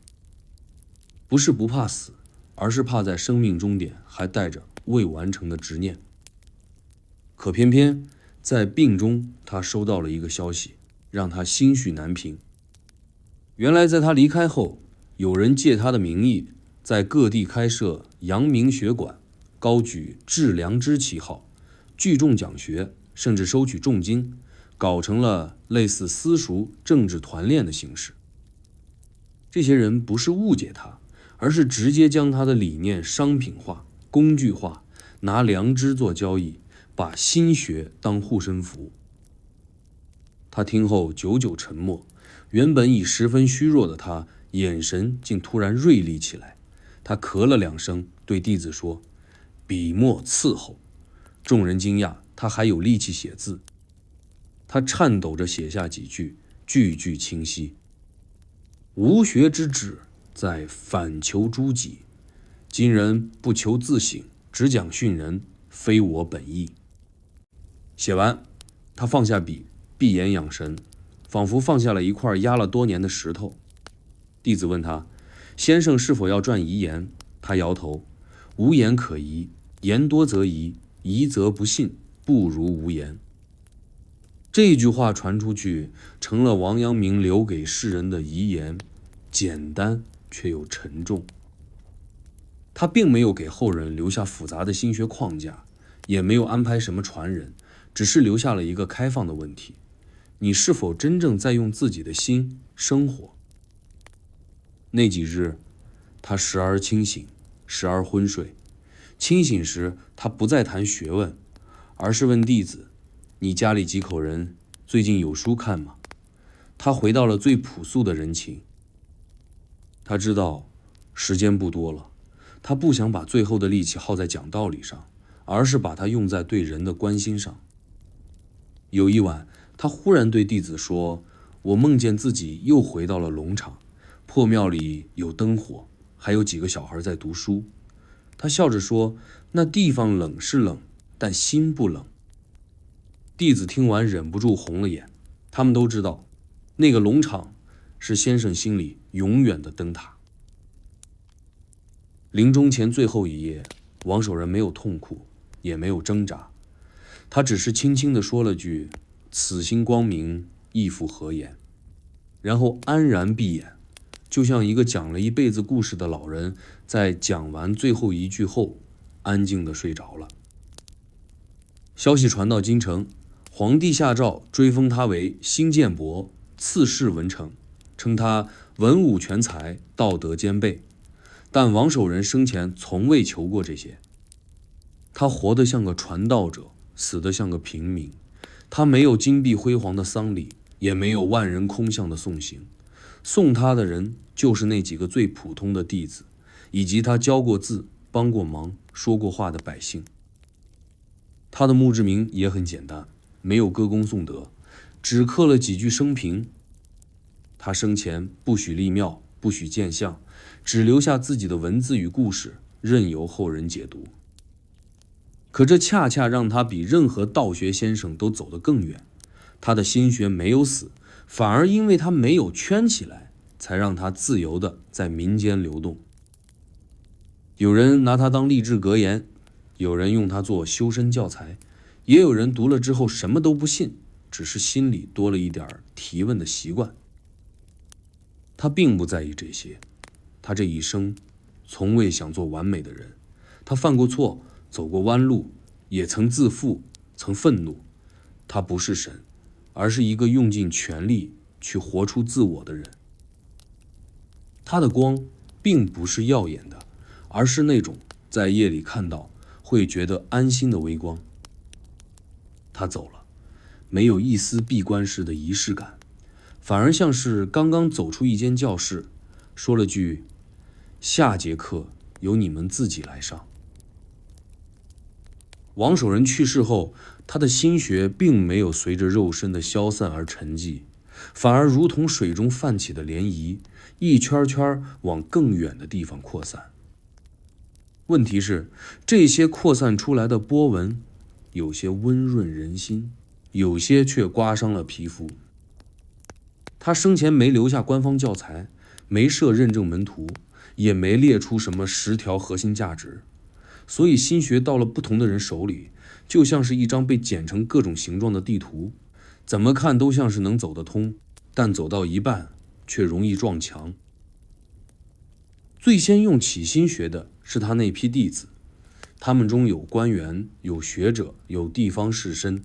不是不怕死，而是怕在生命终点还带着未完成的执念。可偏偏在病中，他收到了一个消息，让他心绪难平。原来在他离开后，有人借他的名义，在各地开设阳明学馆，高举致良知旗号，聚众讲学，甚至收取重金，搞成了类似私塾、政治团练的形式。这些人不是误解他，而是直接将他的理念商品化、工具化，拿良知做交易，把心学当护身符。他听后久久沉默，原本已十分虚弱的他，眼神竟突然锐利起来。他咳了2声，对弟子说：“笔墨伺候。”众人惊讶，他还有力气写字。他颤抖着写下几句，句句清晰。吾学之旨，在反求诸己。今人不求自省，只讲训人，非我本意。写完，他放下笔，闭眼养神，仿佛放下了一块压了多年的石头。弟子问他：“先生是否要撰遗言？”他摇头：“无言可疑，言多则疑，疑则不信，不如无言。”这句话传出去，成了王阳明留给世人的遗言，简单却又沉重。他并没有给后人留下复杂的心学框架，也没有安排什么传人，只是留下了一个开放的问题：你是否真正在用自己的心生活？那几日，他时而清醒，时而昏睡。清醒时，他不再谈学问，而是问弟子：“你家里几口人？最近有书看吗？”他回到了最朴素的人情。他知道时间不多了，他不想把最后的力气耗在讲道理上，而是把它用在对人的关心上。有一晚，他忽然对弟子说：“我梦见自己又回到了龙场，破庙里有灯火，还有几个小孩在读书。”他笑着说：“那地方冷是冷，但心不冷。”弟子听完忍不住红了眼。他们都知道，那个龙场是先生心里永远的灯塔。临终前最后一夜，王守仁没有痛苦，也没有挣扎，他只是轻轻地说了句：“此心光明，亦复何言。”然后安然闭眼，就像一个讲了一辈子故事的老人，在讲完最后一句后，安静地睡着了。消息传到京城，皇帝下诏追封他为新建伯，赐谥文成，称他文武全才，道德兼备。但王守仁生前从未求过这些。他活得像个传道者，死得像个平民。他没有金碧辉煌的丧礼，也没有万人空巷的送行。送他的人就是那几个最普通的弟子，以及他教过字、帮过忙、说过话的百姓。他的墓志铭也很简单，没有歌功颂德，只刻了几句生平。他生前不许立庙，不许建像，只留下自己的文字与故事，任由后人解读。可这恰恰让他比任何道学先生都走得更远。他的心学没有死，反而因为他没有圈起来，才让他自由地在民间流动。有人拿他当励志格言，有人用他做修身教材，也有人读了之后什么都不信，只是心里多了一点提问的习惯。他并不在意这些，他这一生从未想做完美的人。他犯过错，走过弯路，也曾自负，曾愤怒。他不是神，而是一个用尽全力去活出自我的人。他的光并不是耀眼的，而是那种在夜里看到会觉得安心的微光。他走了，没有一丝闭关式的仪式感，反而像是刚刚走出一间教室，说了句：“下节课由你们自己来上。”王守仁去世后，他的心学并没有随着肉身的消散而沉寂，反而如同水中泛起的涟漪，一圈圈往更远的地方扩散。问题是，这些扩散出来的波纹，有些温润人心，有些却刮伤了皮肤。他生前没留下官方教材，没设认证门徒，也没列出什么10条核心价值，所以心学到了不同的人手里，就像是一张被剪成各种形状的地图，怎么看都像是能走得通，但走到一半却容易撞墙。最先用起心学的是他那批弟子，他们中有官员，有学者，有地方士绅。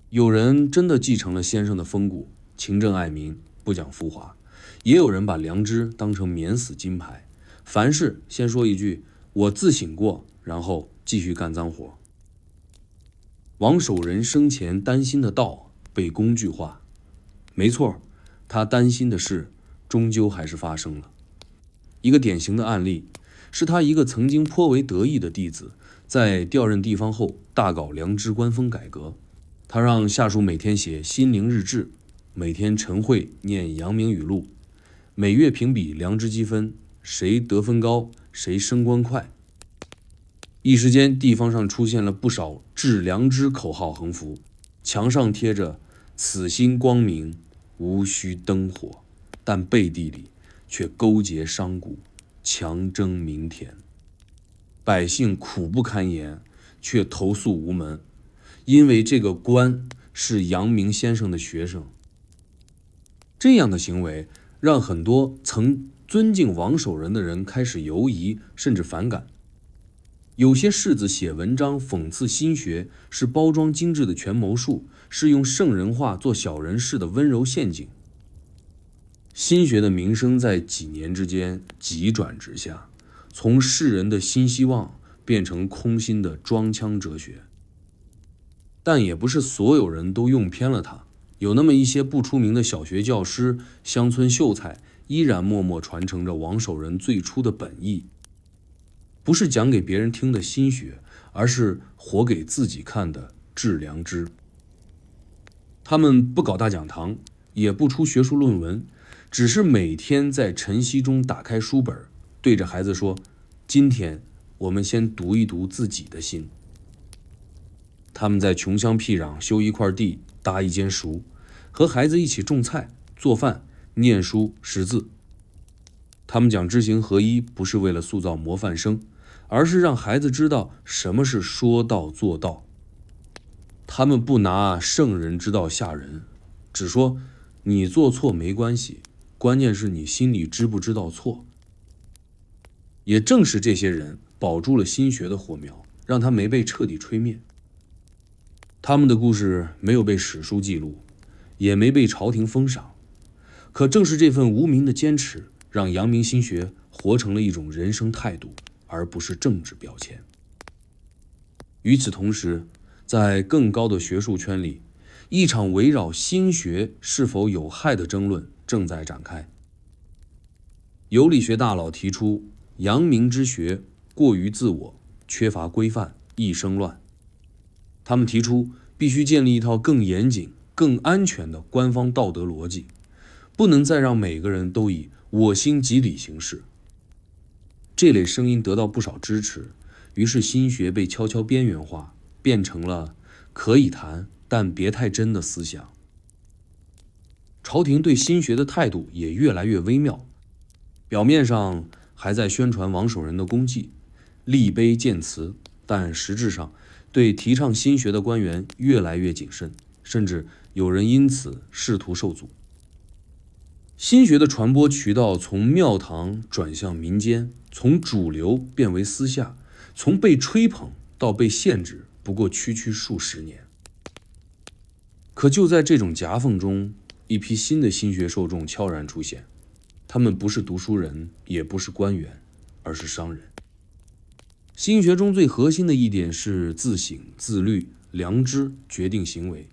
有人真的继承了先生的风骨，勤政爱民，不讲浮华，也有人把良知当成免死金牌，凡事先说一句我自省过，然后继续干脏活。王守仁生前担心的道被工具化。没错，他担心的事终究还是发生了。一个典型的案例是他一个曾经颇为得意的弟子，在调任地方后大搞良知官风改革。他让下属每天写心灵日志，每天晨会念阳明语录，每月评比良知积分，谁得分高谁升官快。一时间，地方上出现了不少治良知口号横幅，墙上贴着此心光明，无需灯火，但背地里却勾结商贾，强征民田。百姓苦不堪言，却投诉无门，因为这个官是阳明先生的学生。这样的行为让很多曾尊敬王守仁的人开始犹疑，甚至反感。有些士子写文章讽刺心学是包装精致的权谋术，是用圣人话做小人事的温柔陷阱。心学的名声在几年之间急转直下，从世人的新希望变成空心的装腔哲学。但也不是所有人都用偏了它，有那么一些不出名的小学教师、乡村秀才，依然默默传承着王守仁最初的本意，不是讲给别人听的心学，而是活给自己看的致良知。他们不搞大讲堂，也不出学术论文，只是每天在晨曦中打开书本，对着孩子说：今天我们先读一读自己的心。他们在穷乡僻壤修一块地，搭一间塾，和孩子一起种菜、做饭、念书、识字。他们讲知行合一，不是为了塑造模范生，而是让孩子知道什么是说到做到。他们不拿圣人之道吓人，只说你做错没关系，关键是你心里知不知道错。也正是这些人保住了心学的火苗，让它没被彻底吹灭。他们的故事没有被史书记录，也没被朝廷封赏，可正是这份无名的坚持，让阳明心学活成了一种人生态度，而不是政治标签。与此同时，在更高的学术圈里，一场围绕心学是否有害的争论正在展开。有理学大佬提出，阳明之学过于自我，缺乏规范，易生乱。他们提出必须建立一套更严谨、更安全的官方道德逻辑，不能再让每个人都以我心即理行事。这类声音得到不少支持，于是心学被悄悄边缘化，变成了可以谈但别太真的思想。朝廷对心学的态度也越来越微妙，表面上还在宣传王守仁的功绩，立碑建祠，但实质上对提倡心学的官员越来越谨慎，甚至有人因此仕途受阻。心学的传播渠道从庙堂转向民间，从主流变为私下，从被吹捧到被限制，不过区区数十年。可就在这种夹缝中，一批新的心学受众悄然出现，他们不是读书人，也不是官员，而是商人。心学中最核心的一点是自省、自律、良知决定行为，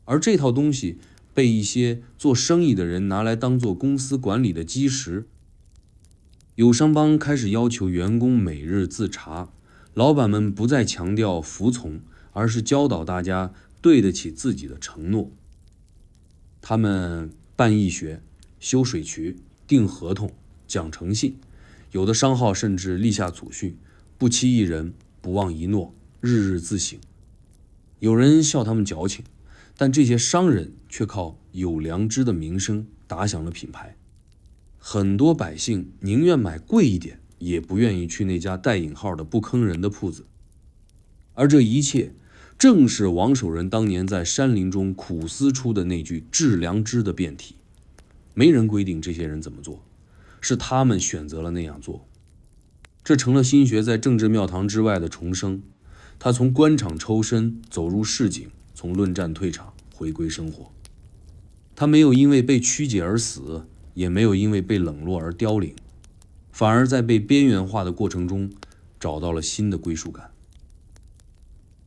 而这套东西被一些做生意的人拿来当作公司管理的基石。友商帮开始要求员工每日自查，老板们不再强调服从，而是教导大家对得起自己的承诺。他们办义学、修水渠、订合同、讲诚信，有的商号甚至立下祖训：不欺一人，不忘一诺，日日自省。有人笑他们矫情，但这些商人却靠有良知的名声打响了品牌。很多百姓宁愿买贵一点，也不愿意去那家带引号的不坑人的铺子。而这一切正是王守仁当年在山林中苦思出的那句致良知的辩题。没人规定这些人怎么做，是他们选择了那样做。这成了心学在政治庙堂之外的重生。他从官场抽身，走入市井，从论战退场，回归生活。他没有因为被曲解而死，也没有因为被冷落而凋零，反而在被边缘化的过程中找到了新的归属感。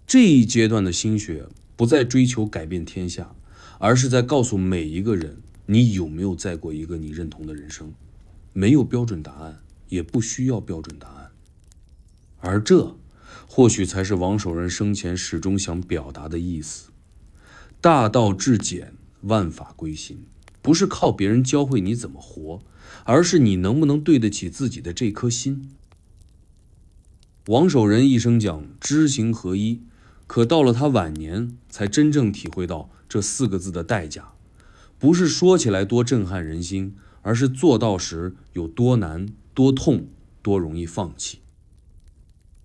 这一阶段的心学不再追求改变天下，而是在告诉每一个人，你有没有在过一个你认同的人生。没有标准答案，也不需要标准答案。而这或许才是王守仁生前始终想表达的意思。大道至简，万法归心，不是靠别人教会你怎么活，而是你能不能对得起自己的这颗心。王守仁一生讲知行合一，可到了他晚年才真正体会到这4个字的代价，不是说起来多震撼人心，而是做到时有多难、多痛、多容易放弃。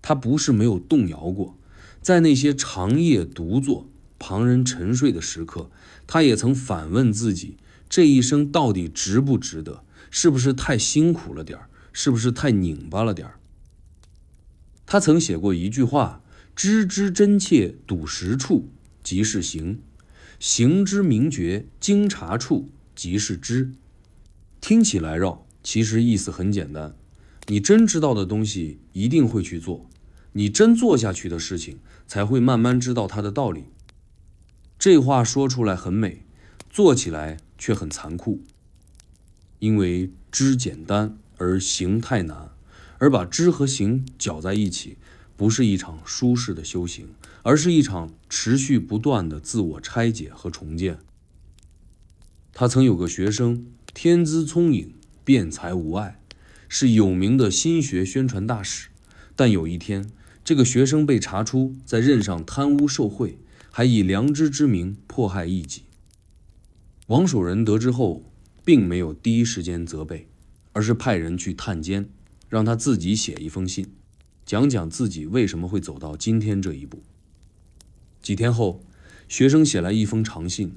他不是没有动摇过，在那些长夜独坐、旁人沉睡的时刻，他也曾反问自己，这一生到底值不值得？是不是太辛苦了点？是不是太拧巴了点？他曾写过一句话：知之真切，笃实处，即是行；行之明觉，经察处，即是知。听起来绕，其实意思很简单。你真知道的东西，一定会去做；你真做下去的事情，才会慢慢知道它的道理。这话说出来很美，做起来却很残酷。因为知简单，而行太难，而把知和行搅在一起，不是一场舒适的修行，而是一场持续不断的自我拆解和重建。他曾有个学生，天资聪颖，辩才无碍，是有名的心学宣传大使。但有一天，这个学生被查出在任上贪污受贿，还以良知之名迫害异己。王守仁得知后，并没有第一时间责备，而是派人去探监，让他自己写一封信，讲讲自己为什么会走到今天这一步。几天后，学生写来一封长信，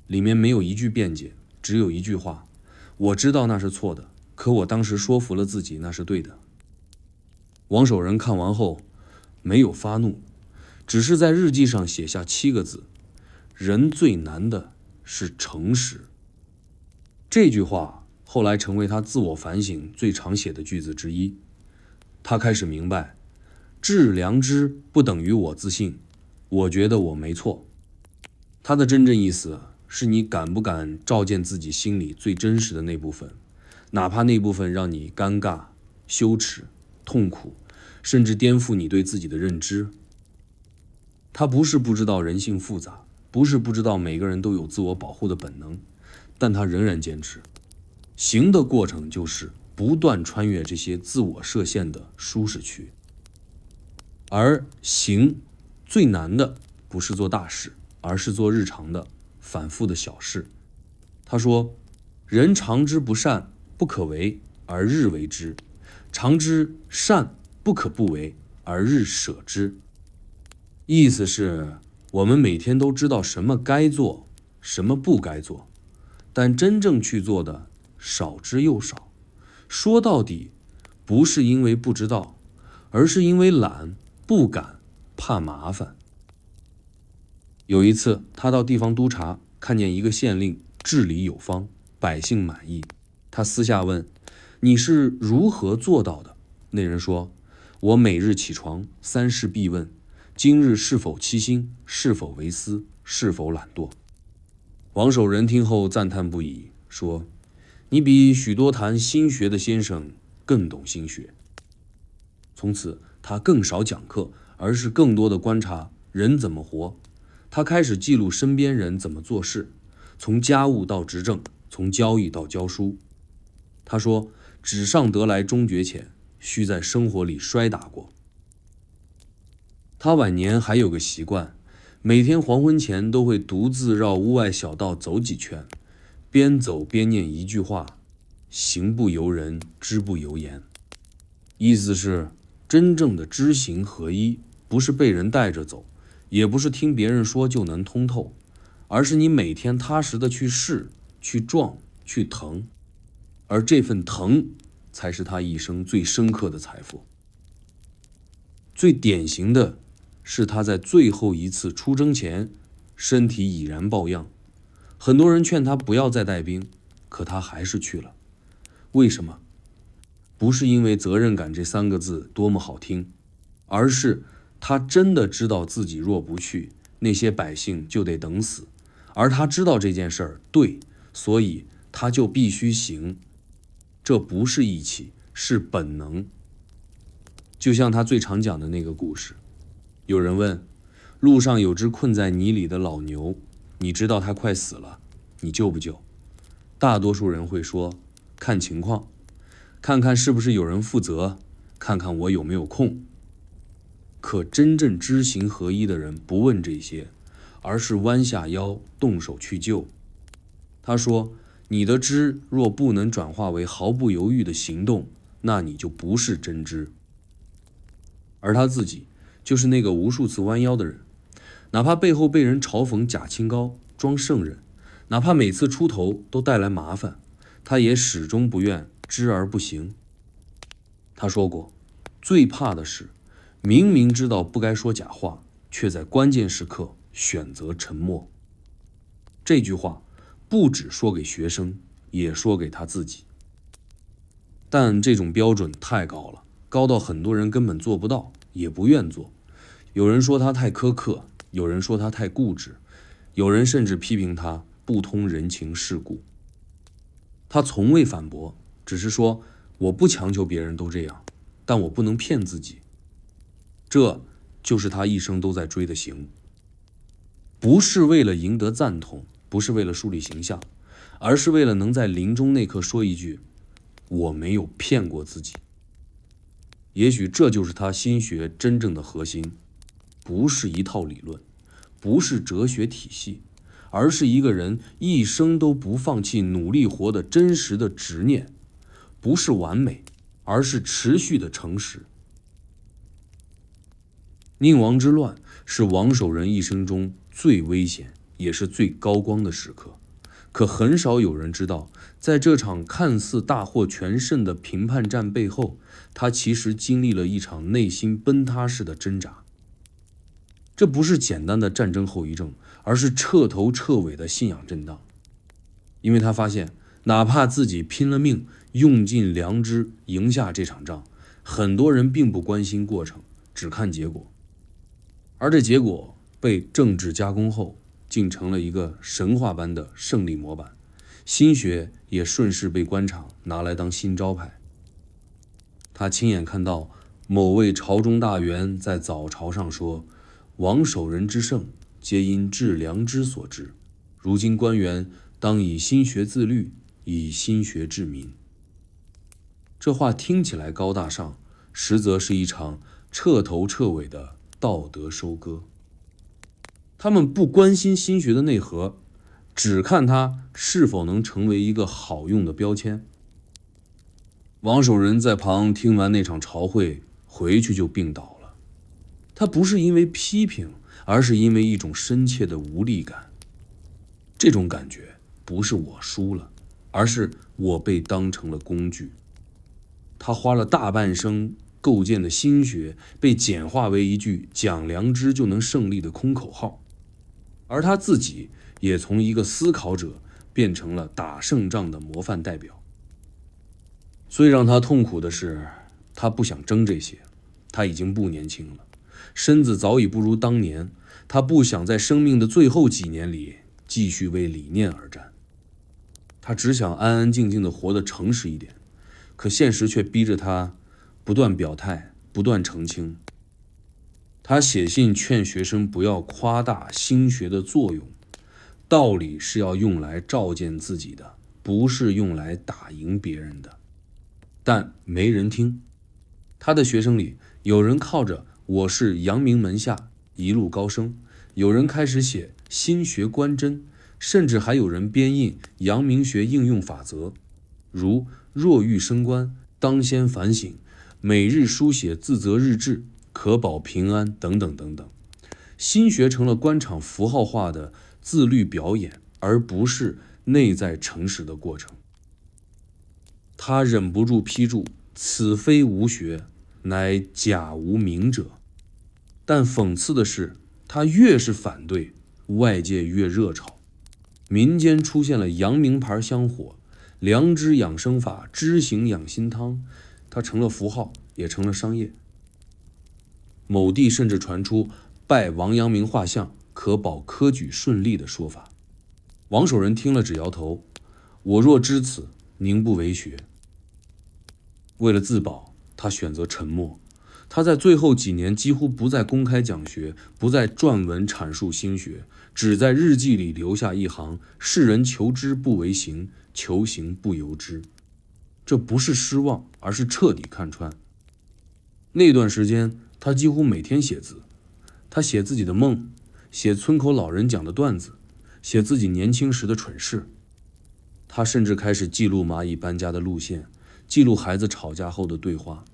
里面没有一句辩解，只有一句话：我知道那是错的，可我当时说服了自己那是对的。王守仁看完后没有发怒，只是在日记上写下7个字：人最难的是诚实。这句话后来成为他自我反省最常写的句子之一。他开始明白，致良知不等于我自信，我觉得我没错。他的真正意思是你敢不敢照见自己心里最真实的那部分，哪怕那部分让你尴尬、羞耻、痛苦，甚至颠覆你对自己的认知。他不是不知道人性复杂，不是不知道每个人都有自我保护的本能，但他仍然坚持。行的过程就是不断穿越这些自我设限的舒适区。而行最难的不是做大事，而是做日常的反复的小事。他说，人常知不善，不可为，而日为之；常知善，不可不为，而日舍之。意思是，我们每天都知道什么该做，什么不该做，但真正去做的少之又少。说到底，不是因为不知道，而是因为懒、不敢、怕麻烦。有一次，他到地方督察，看见一个县令治理有方，百姓满意。他私下问：你是如何做到的？那人说：我每日起床3事必问，今日是否欺心，是否为私，是否懒惰。王守仁听后赞叹不已，说：你比许多谈心学的先生更懂心学。从此他更少讲课，而是更多的观察人怎么活。他开始记录身边人怎么做事，从家务到执政，从交易到教书。他说，纸上得来终觉浅，需在生活里摔打过。他晚年还有个习惯，每天黄昏前都会独自绕屋外小道走几圈，边走边念一句话：行不由人，知不由言。意思是，真正的知行合一，不是被人带着走，也不是听别人说就能通透，而是你每天踏实的去试、去撞、去疼，而这份疼才是他一生最深刻的财富。最典型的是他在最后一次出征前，身体已然抱恙，很多人劝他不要再带兵，可他还是去了。为什么？不是因为责任感这3个字多么好听，而是他真的知道自己若不去，那些百姓就得等死，而他知道这件事儿对，所以他就必须行。这不是义气，是本能。就像他最常讲的那个故事，有人问，路上有只困在泥里的老牛，你知道它快死了，你救不救？大多数人会说，看情况，看看是不是有人负责，看看我有没有空。可真正知行合一的人不问这些，而是弯下腰动手去救。他说，你的知若不能转化为毫不犹豫的行动，那你就不是真知。而他自己就是那个无数次弯腰的人，哪怕背后被人嘲讽假清高装圣人，哪怕每次出头都带来麻烦，他也始终不愿知而不行。他说过，最怕的是明明知道不该说假话，却在关键时刻选择沉默。这句话不只说给学生，也说给他自己。但这种标准太高了，高到很多人根本做不到，也不愿做。有人说他太苛刻，有人说他太固执，有人甚至批评他不通人情世故。他从未反驳，只是说，我不强求别人都这样，但我不能骗自己。这就是他一生都在追的行。不是为了赢得赞同，不是为了树立形象，而是为了能在临终那刻说一句，我没有骗过自己。也许这就是他心学真正的核心，不是一套理论，不是哲学体系，而是一个人一生都不放弃努力活的真实的执念。不是完美，而是持续的诚实。宁王之乱是王守仁一生中最危险也是最高光的时刻，可很少有人知道，在这场看似大获全胜的评判战背后，他其实经历了一场内心崩塌式的挣扎。这不是简单的战争后遗症，而是彻头彻尾的信仰震荡。因为他发现，哪怕自己拼了命，用尽良知赢下这场仗，很多人并不关心过程，只看结果。而这结果被政治加工后，竟成了一个神话般的胜利模板，心学也顺势被官场拿来当新招牌。他亲眼看到某位朝中大员在早朝上说，王守仁之胜，皆因致良知所致。如今官员当以心学自律，以心学治民。这话听起来高大上，实则是一场彻头彻尾的道德收割。他们不关心心学的内核，只看它是否能成为一个好用的标签。王守仁在旁听完那场朝会，回去就病倒了。他不是因为批评，而是因为一种深切的无力感。这种感觉不是我输了，而是我被当成了工具。他花了大半生构建的心学，被简化为一句讲良知就能胜利的空口号，而他自己也从一个思考者变成了打胜仗的模范代表。最让他痛苦的是，他不想争这些，他已经不年轻了，身子早已不如当年，他不想在生命的最后几年里继续为理念而战，他只想安安静静地活得诚实一点，可现实却逼着他不断表态，不断澄清。他写信劝学生不要夸大心学的作用，道理是要用来照见自己的，不是用来打赢别人的。但没人听。他的学生里，有人靠着我是阳明门下一路高升，有人开始写心学观真，甚至还有人编印阳明学应用法则，如若欲升官，当先反省，每日书写自责日志，可保平安等等等等。心学成了官场符号化的自律表演，而不是内在诚实的过程。他忍不住批注，此非无学，乃假无名者。但讽刺的是，他越是反对，外界越热炒。民间出现了阳明牌香火、良知养生法、知行养心汤，它成了符号，也成了商业。某地甚至传出拜王阳明画像可保科举顺利的说法。王守仁听了只摇头，我若知此，宁不为学。为了自保，他选择沉默。他在最后几年几乎不再公开讲学，不再撰文阐述心学，只在日记里留下一行：世人求知不为行，求行不由知。这不是失望，而是彻底看穿。那段时间，他几乎每天写字。他写自己的梦，写村口老人讲的段子，写自己年轻时的蠢事。他甚至开始记录蚂蚁搬家的路线，记录孩子吵架后的对话。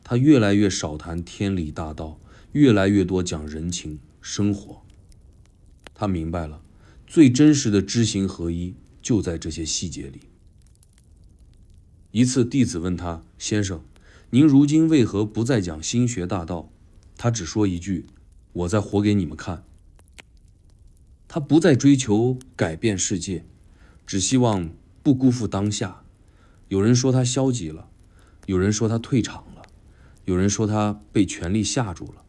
他越来越少谈天理大道，越来越多讲人情生活。他明白了，最真实的知行合一就在这些细节里。一次，弟子问他：“先生，您如今为何不再讲心学大道？”他只说一句：“我在活给你们看。”他不再追求改变世界，只希望不辜负当下。有人说他消极了，有人说他退场了，有人说他被权力吓住了。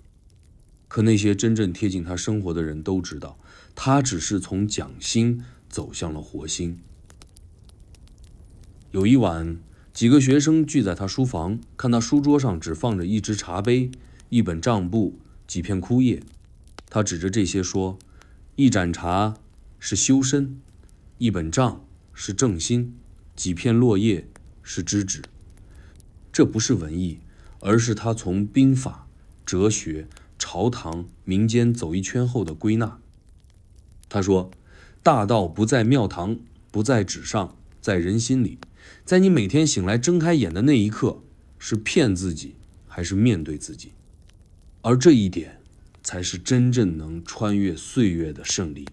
可那些真正贴近他生活的人都知道，他只是从讲心走向了活心。有一晚，几个学生聚在他书房，看他书桌上只放着一只茶杯、一本账簿、几片枯叶。他指着这些说：“一盏茶是修身，一本账是正心，几片落叶是知止。”这不是文艺，而是他从兵法、哲学、朝堂、民间走一圈后的归纳。他说：“大道不在庙堂，不在纸上，在人心里。在你每天醒来睁开眼的那一刻，是骗自己还是面对自己？而这一点才是真正能穿越岁月的胜利。”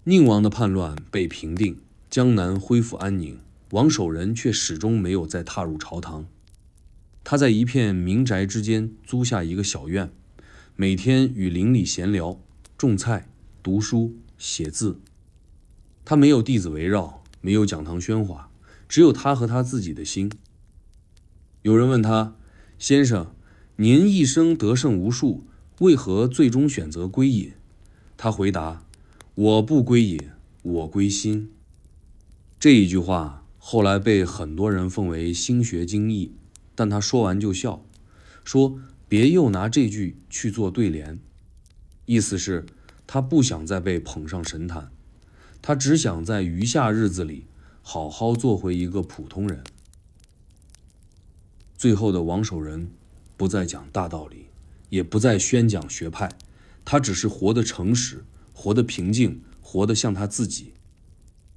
宁王的叛乱被平定，江南恢复安宁，王守仁却始终没有再踏入朝堂。他在一片民宅之间租下一个小院，每天与邻里闲聊、种菜、读书、写字。他没有弟子围绕，没有讲堂喧哗，只有他和他自己的心。有人问他：“先生，您一生得胜无数，为何最终选择归隐？”他回答：“我不归隐，我归心。”这一句话后来被很多人奉为心学精义，但他说完就笑，说别又拿这句去做对联。意思是他不想再被捧上神坛，他只想在余下日子里好好做回一个普通人。最后的王守仁不再讲大道理，也不再宣讲学派，他只是活得诚实，活得平静，活得像他自己。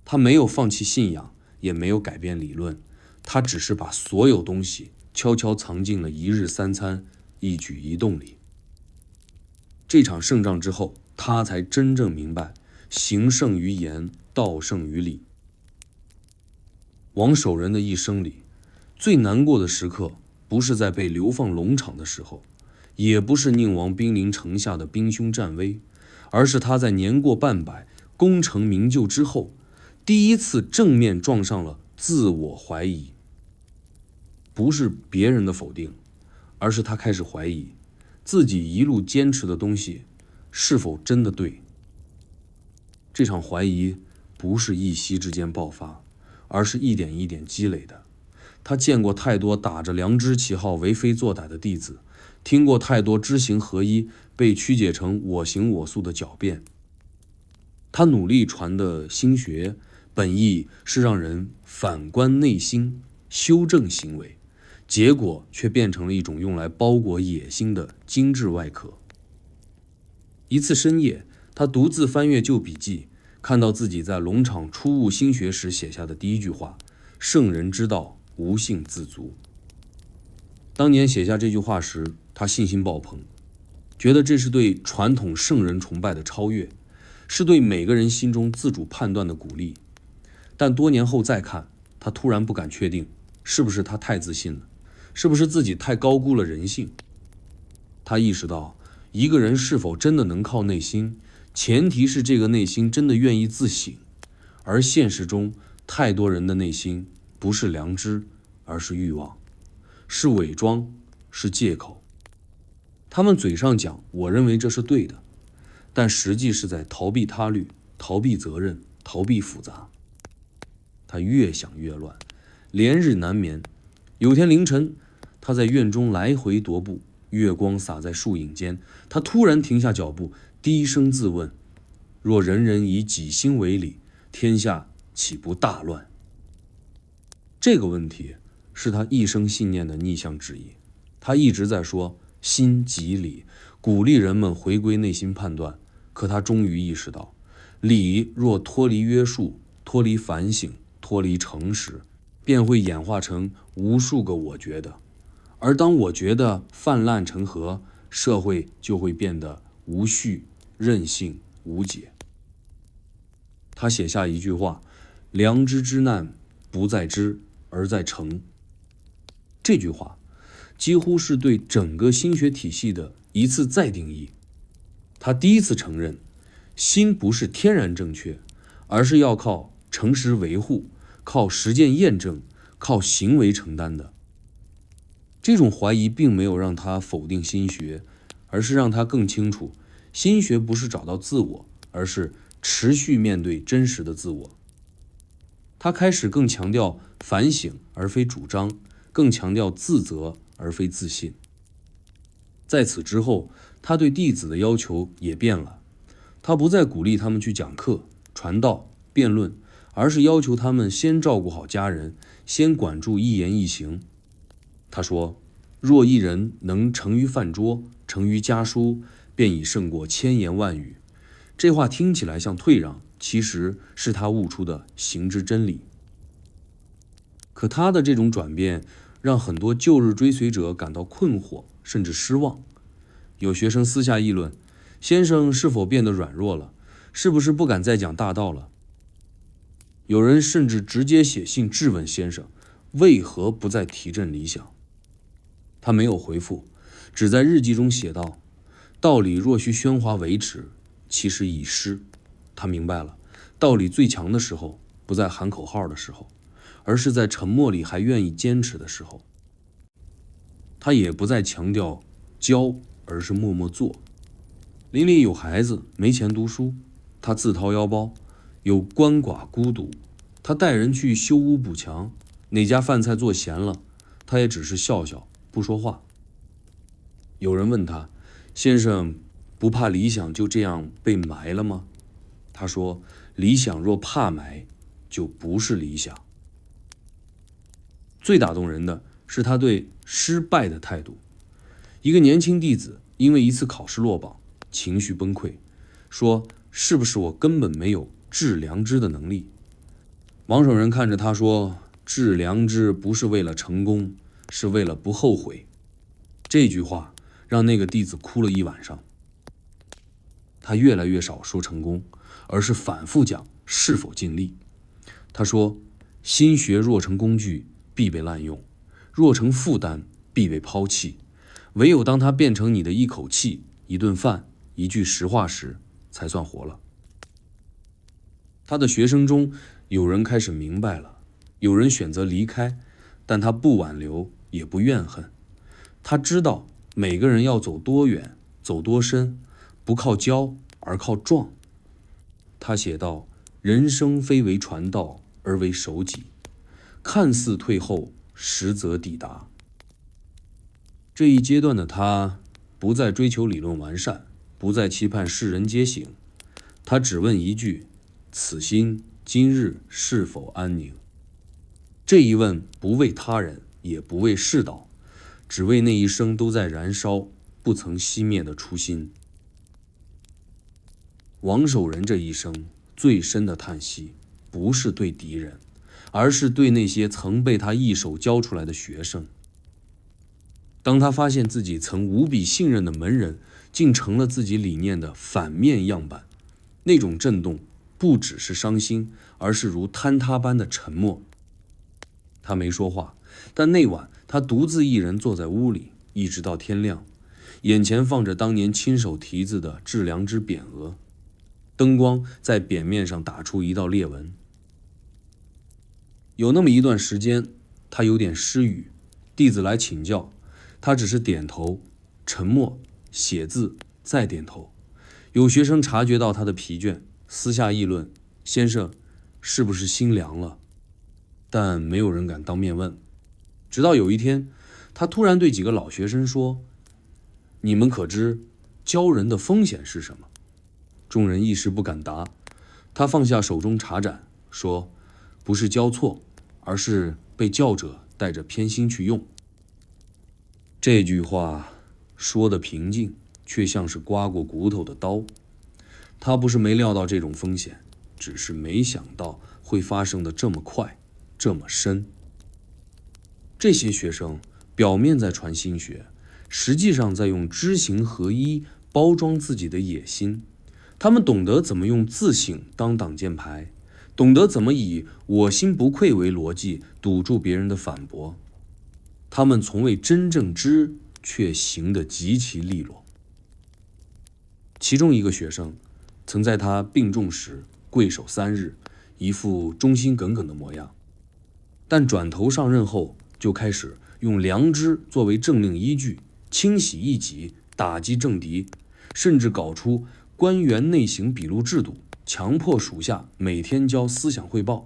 他没有放弃信仰，也没有改变理论，他只是把所有东西悄悄藏进了一日三餐、一举一动里。这场胜仗之后，他才真正明白，行胜于言，道胜于理。王守仁的一生里，最难过的时刻，不是在被流放龙场的时候，也不是宁王兵临城下的兵凶战危，而是他在年过半百、功成名就之后，第一次正面撞上了自我怀疑。不是别人的否定，而是他开始怀疑自己一路坚持的东西是否真的对。这场怀疑不是一夕之间爆发，而是一点一点积累的。他见过太多打着良知旗号为非作歹的弟子，听过太多知行合一被曲解成我行我素的狡辩。他努力传的心学，本意是让人反观内心，修正行为，结果却变成了一种用来包裹野心的精致外壳。一次深夜，他独自翻阅旧笔记，看到自己在龙场初悟心学时写下的第一句话：“圣人之道，无性自足。”当年写下这句话时，他信心爆棚，觉得这是对传统圣人崇拜的超越，是对每个人心中自主判断的鼓励。但多年后再看，他突然不敢确定，是不是他太自信了，是不是自己太高估了人性。他意识到，一个人是否真的能靠内心，前提是这个内心真的愿意自省。而现实中，太多人的内心不是良知，而是欲望，是伪装，是借口。他们嘴上讲我认为这是对的，但实际是在逃避他律，逃避责任，逃避复杂。他越想越乱，连日难眠。有天凌晨，他在院中来回踱步，月光洒在树影间，他突然停下脚步，低声自问：若人人以己心为理，天下岂不大乱？这个问题是他一生信念的逆向质疑。他一直在说心即理，鼓励人们回归内心判断，可他终于意识到，理若脱离约束，脱离反省，脱离诚实，便会演化成无数个我觉得，而当我觉得泛滥成河，社会就会变得无序、任性、无解。他写下一句话：良知之难不在知，而在诚。这句话几乎是对整个心学体系的一次再定义。他第一次承认，心不是天然正确，而是要靠诚实维护，靠实践验证，靠行为承担的。这种怀疑并没有让他否定心学，而是让他更清楚，心学不是找到自我，而是持续面对真实的自我。他开始更强调反省而非主张，更强调自责而非自信。在此之后，他对弟子的要求也变了，他不再鼓励他们去讲课、传道、辩论，而是要求他们先照顾好家人，先管住一言一行。他说：若一人能成于饭桌，成于家书，便已胜过千言万语。这话听起来像退让，其实是他悟出的行之真理。可他的这种转变让很多旧日追随者感到困惑，甚至失望。有学生私下议论，先生是否变得软弱了？是不是不敢再讲大道了？有人甚至直接写信质问先生，为何不再提振理想？他没有回复，只在日记中写道：道理若需喧哗维持，其实已失。他明白了，道理最强的时候，不在喊口号的时候，而是在沉默里还愿意坚持的时候。他也不再强调教，而是默默做。邻里有孩子没钱读书，他自掏腰包；有鳏寡孤独，他带人去修屋补墙；哪家饭菜做咸了，他也只是笑笑，不说话。有人问他：先生不怕理想就这样被埋了吗？他说：理想若怕埋，就不是理想。最打动人的是他对失败的态度。一个年轻弟子因为一次考试落榜，情绪崩溃，说：是不是我根本没有治良知的能力？王守仁看着他说：治良知不是为了成功，是为了不后悔。这句话让那个弟子哭了一晚上。他越来越少说成功，而是反复讲是否尽力。他说：心学若成工具，必被滥用；若成负担，必被抛弃。唯有当它变成你的一口气、一顿饭、一句实话时，才算活了。他的学生中，有人开始明白了，有人选择离开，但他不挽留，也不怨恨。他知道每个人要走多远，走多深，不靠教，而靠壮。他写道：人生非为传道，而为守己。看似退后，实则抵达。这一阶段的他，不再追求理论完善，不再期盼世人皆醒，他只问一句：此心今日是否安宁？这一问不为他人，也不为世道，只为那一生都在燃烧、不曾熄灭的初心。王守仁这一生最深的叹息，不是对敌人，而是对那些曾被他一手教出来的学生。当他发现自己曾无比信任的门人，竟成了自己理念的反面样板，那种震动不只是伤心，而是如坍塌般的沉默。他没说话，但那晚他独自一人坐在屋里，一直到天亮，眼前放着当年亲手题字的致良知匾额，灯光在匾面上打出一道裂纹。有那么一段时间，他有点失语，弟子来请教，他只是点头，沉默，写字，再点头。有学生察觉到他的疲倦，私下议论先生是不是心凉了，但没有人敢当面问。直到有一天，他突然对几个老学生说：你们可知教人的风险是什么？众人一时不敢答。他放下手中茶盏，说：不是教错，而是被教者带着偏心去用。这句话说得平静，却像是刮过骨头的刀。他不是没料到这种风险，只是没想到会发生的这么快，这么深。这些学生表面在传心学，实际上在用知行合一包装自己的野心。他们懂得怎么用自省当挡箭牌，懂得怎么以我心不愧为逻辑堵住别人的反驳。他们从未真正知，却行得极其利落。其中一个学生曾在他病重时跪守3日，一副忠心耿耿的模样，但转头上任后就开始用良知作为政令依据，清洗异己，打击政敌，甚至搞出官员内省笔录制度，强迫属下每天交思想汇报。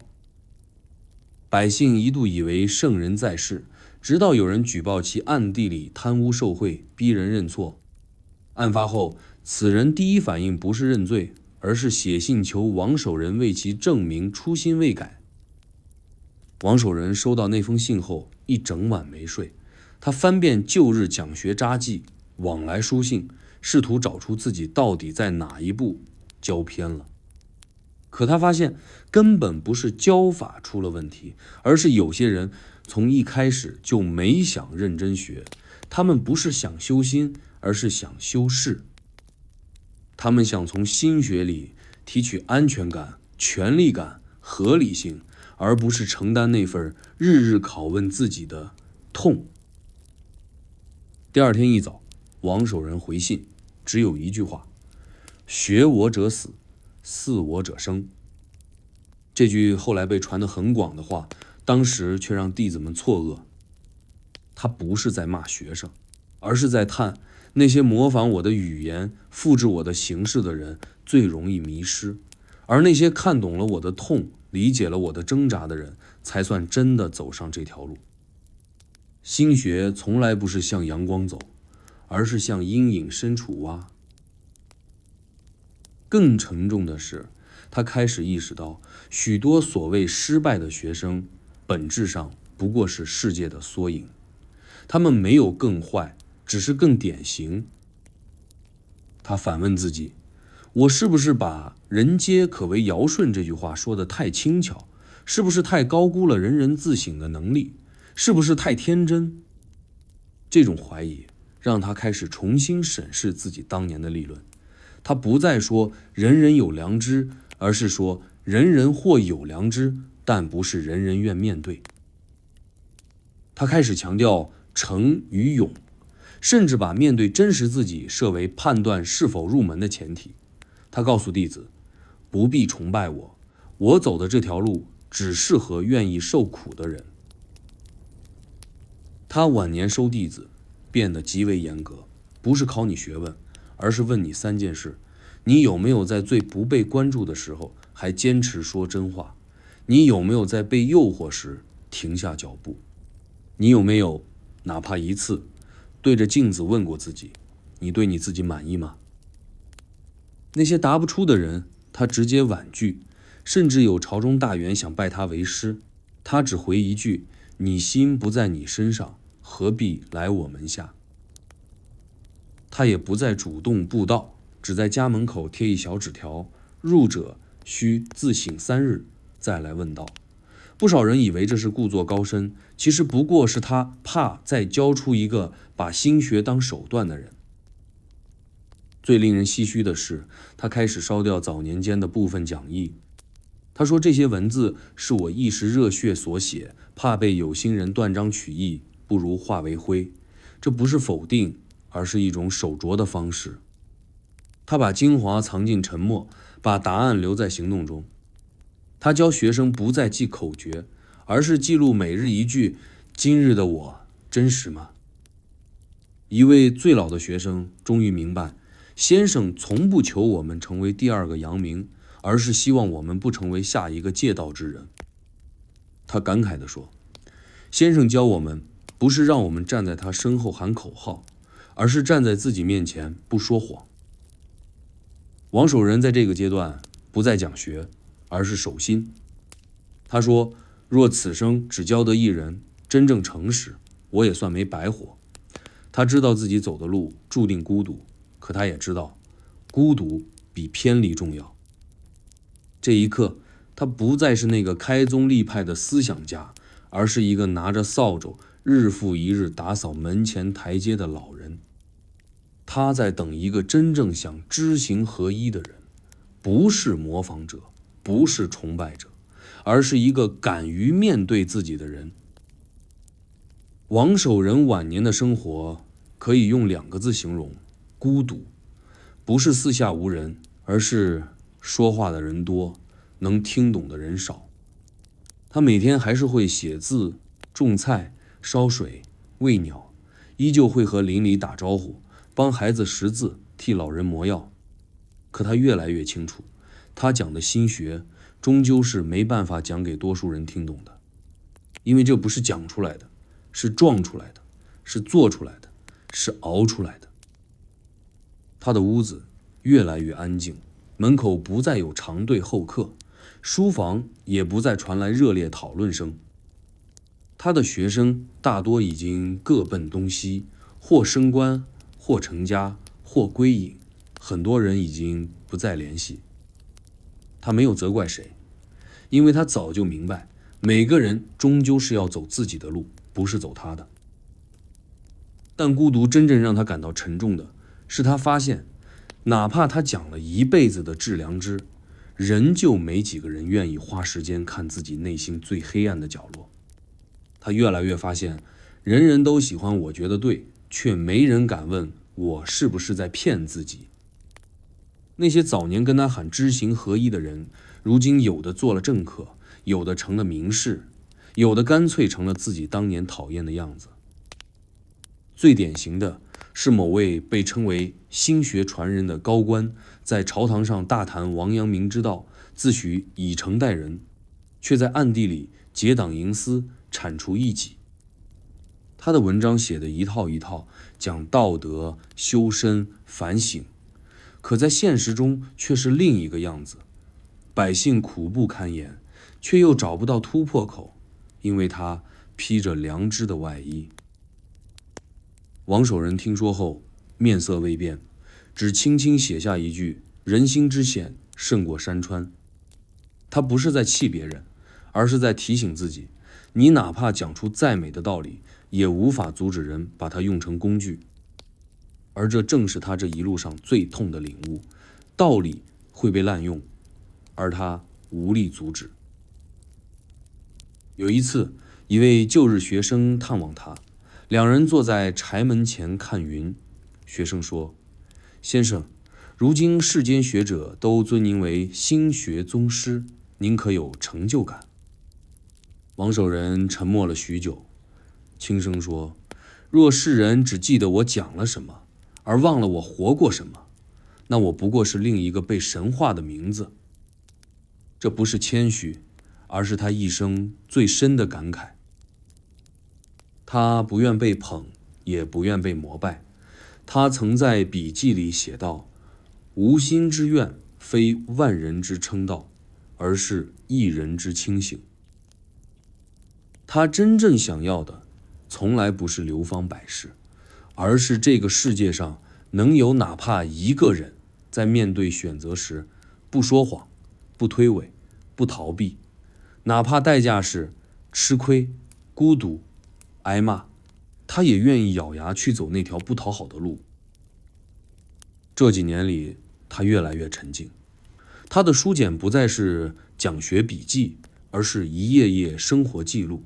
百姓一度以为圣人在世，直到有人举报其暗地里贪污受贿，逼人认错。案发后，此人第一反应不是认罪，而是写信求王守仁为其证明初心未改。王守仁收到那封信后，一整晚没睡。他翻遍旧日讲学札记，往来书信，试图找出自己到底在哪一步教偏了。可他发现根本不是教法出了问题，而是有些人从一开始就没想认真学。他们不是想修心，而是想修饰。他们想从心学里提取安全感、权力感、合理性，而不是承担那份日日拷问自己的痛。第二天一早，王守仁回信，只有一句话：学我者死，似我者生。这句后来被传得很广的话，当时却让弟子们错愕。他不是在骂学生，而是在叹那些模仿我的语言、复制我的形式的人最容易迷失，而那些看懂了我的痛、理解了我的挣扎的人，才算真的走上这条路。心学从来不是向阳光走，而是向阴影深处挖。更沉重的是，他开始意识到，许多所谓失败的学生，本质上不过是世界的缩影。他们没有更坏，只是更典型。他反问自己，我是不是把人皆可为尧舜这句话说得太轻巧？是不是太高估了人人自省的能力？是不是太天真？这种怀疑让他开始重新审视自己当年的立论。他不再说人人有良知，而是说人人或有良知，但不是人人愿面对。他开始强调诚与勇，甚至把面对真实自己设为判断是否入门的前提。他告诉弟子，不必崇拜我，我走的这条路只适合愿意受苦的人。他晚年收弟子变得极为严格，不是考你学问，而是问你3件事：你有没有在最不被关注的时候还坚持说真话？你有没有在被诱惑时停下脚步？你有没有哪怕一次对着镜子问过自己，你对你自己满意吗？那些答不出的人，他直接婉拒，甚至有朝中大员想拜他为师，他只回一句：你心不在你身上，何必来我门下？他也不再主动布道，只在家门口贴一小纸条：入者需自省3日，再来问道。不少人以为这是故作高深，其实不过是他怕再教出一个把心学当手段的人。最令人唏嘘的是，他开始烧掉早年间的部分讲义。他说，这些文字是我一时热血所写，怕被有心人断章取义，不如化为灰。这不是否定，而是一种手拙的方式。他把精华藏进沉默，把答案留在行动中。他教学生不再记口诀，而是记录每日一句：今日的我真实吗？一位最老的学生终于明白，先生从不求我们成为第2个阳明，而是希望我们不成为下一个借道之人。他感慨地说，先生教我们不是让我们站在他身后喊口号，而是站在自己面前不说谎。王守仁在这个阶段不再讲学，而是守心。他说，若此生只教得一人真正诚实，我也算没白活。他知道自己走的路注定孤独，可他也知道孤独比偏离重要。这一刻，他不再是那个开宗立派的思想家，而是一个拿着扫帚日复一日打扫门前台阶的老人。他在等一个真正想知行合一的人，不是模仿者，不是崇拜者，而是一个敢于面对自己的人。王守仁晚年的生活可以用2个字形容：孤独。不是四下无人，而是说话的人多，能听懂的人少。他每天还是会写字、种菜、烧水、喂鸟，依旧会和邻里打招呼，帮孩子识字，替老人磨药。可他越来越清楚，他讲的心学终究是没办法讲给多数人听懂的，因为这不是讲出来的，是撞出来的，是做出来的，是熬出来的。他的屋子越来越安静，门口不再有长队候客，书房也不再传来热烈讨论声。他的学生大多已经各奔东西，或升官，或成家，或归隐，很多人已经不再联系。他没有责怪谁，因为他早就明白，每个人终究是要走自己的路，不是走他的。但孤独真正让他感到沉重的是，他发现哪怕他讲了一辈子的致良知，仍旧没几个人愿意花时间看自己内心最黑暗的角落。他越来越发现，人人都喜欢我觉得对，却没人敢问我是不是在骗自己。那些早年跟他喊知行合一的人，如今有的做了政客，有的成了名士，有的干脆成了自己当年讨厌的样子。最典型的是某位被称为心学传人的高官，在朝堂上大谈王阳明之道，自诩以诚待人，却在暗地里结党营私，铲除异己。他的文章写得一套一套，讲道德、修身、反省，可在现实中却是另一个样子。百姓苦不堪言，却又找不到突破口，因为他披着良知的外衣。王守仁听说后，面色未变，只轻轻写下一句：人心之险，胜过山川。他不是在气别人，而是在提醒自己，你哪怕讲出再美的道理，也无法阻止人把它用成工具。而这正是他这一路上最痛的领悟，道理会被滥用，而他无力阻止。有一次，一位旧日学生探望他，两人坐在柴门前看云。学生说：先生，如今世间学者都尊您为心学宗师，您可有成就感？王守仁沉默了许久，轻声说：若世人只记得我讲了什么，而忘了我活过什么，那我不过是另一个被神化的名字。这不是谦虚，而是他一生最深的感慨。他不愿被捧，也不愿被膜拜。他曾在笔记里写道：无心之愿，非万人之称道，而是一人之清醒。他真正想要的，从来不是流芳百世，而是这个世界上能有哪怕一个人，在面对选择时，不说谎，不推诿，不逃避，哪怕代价是吃亏、孤独、挨骂，他也愿意咬牙去走那条不讨好的路。这几年里，他越来越沉静。他的书简不再是讲学笔记，而是一页页生活记录。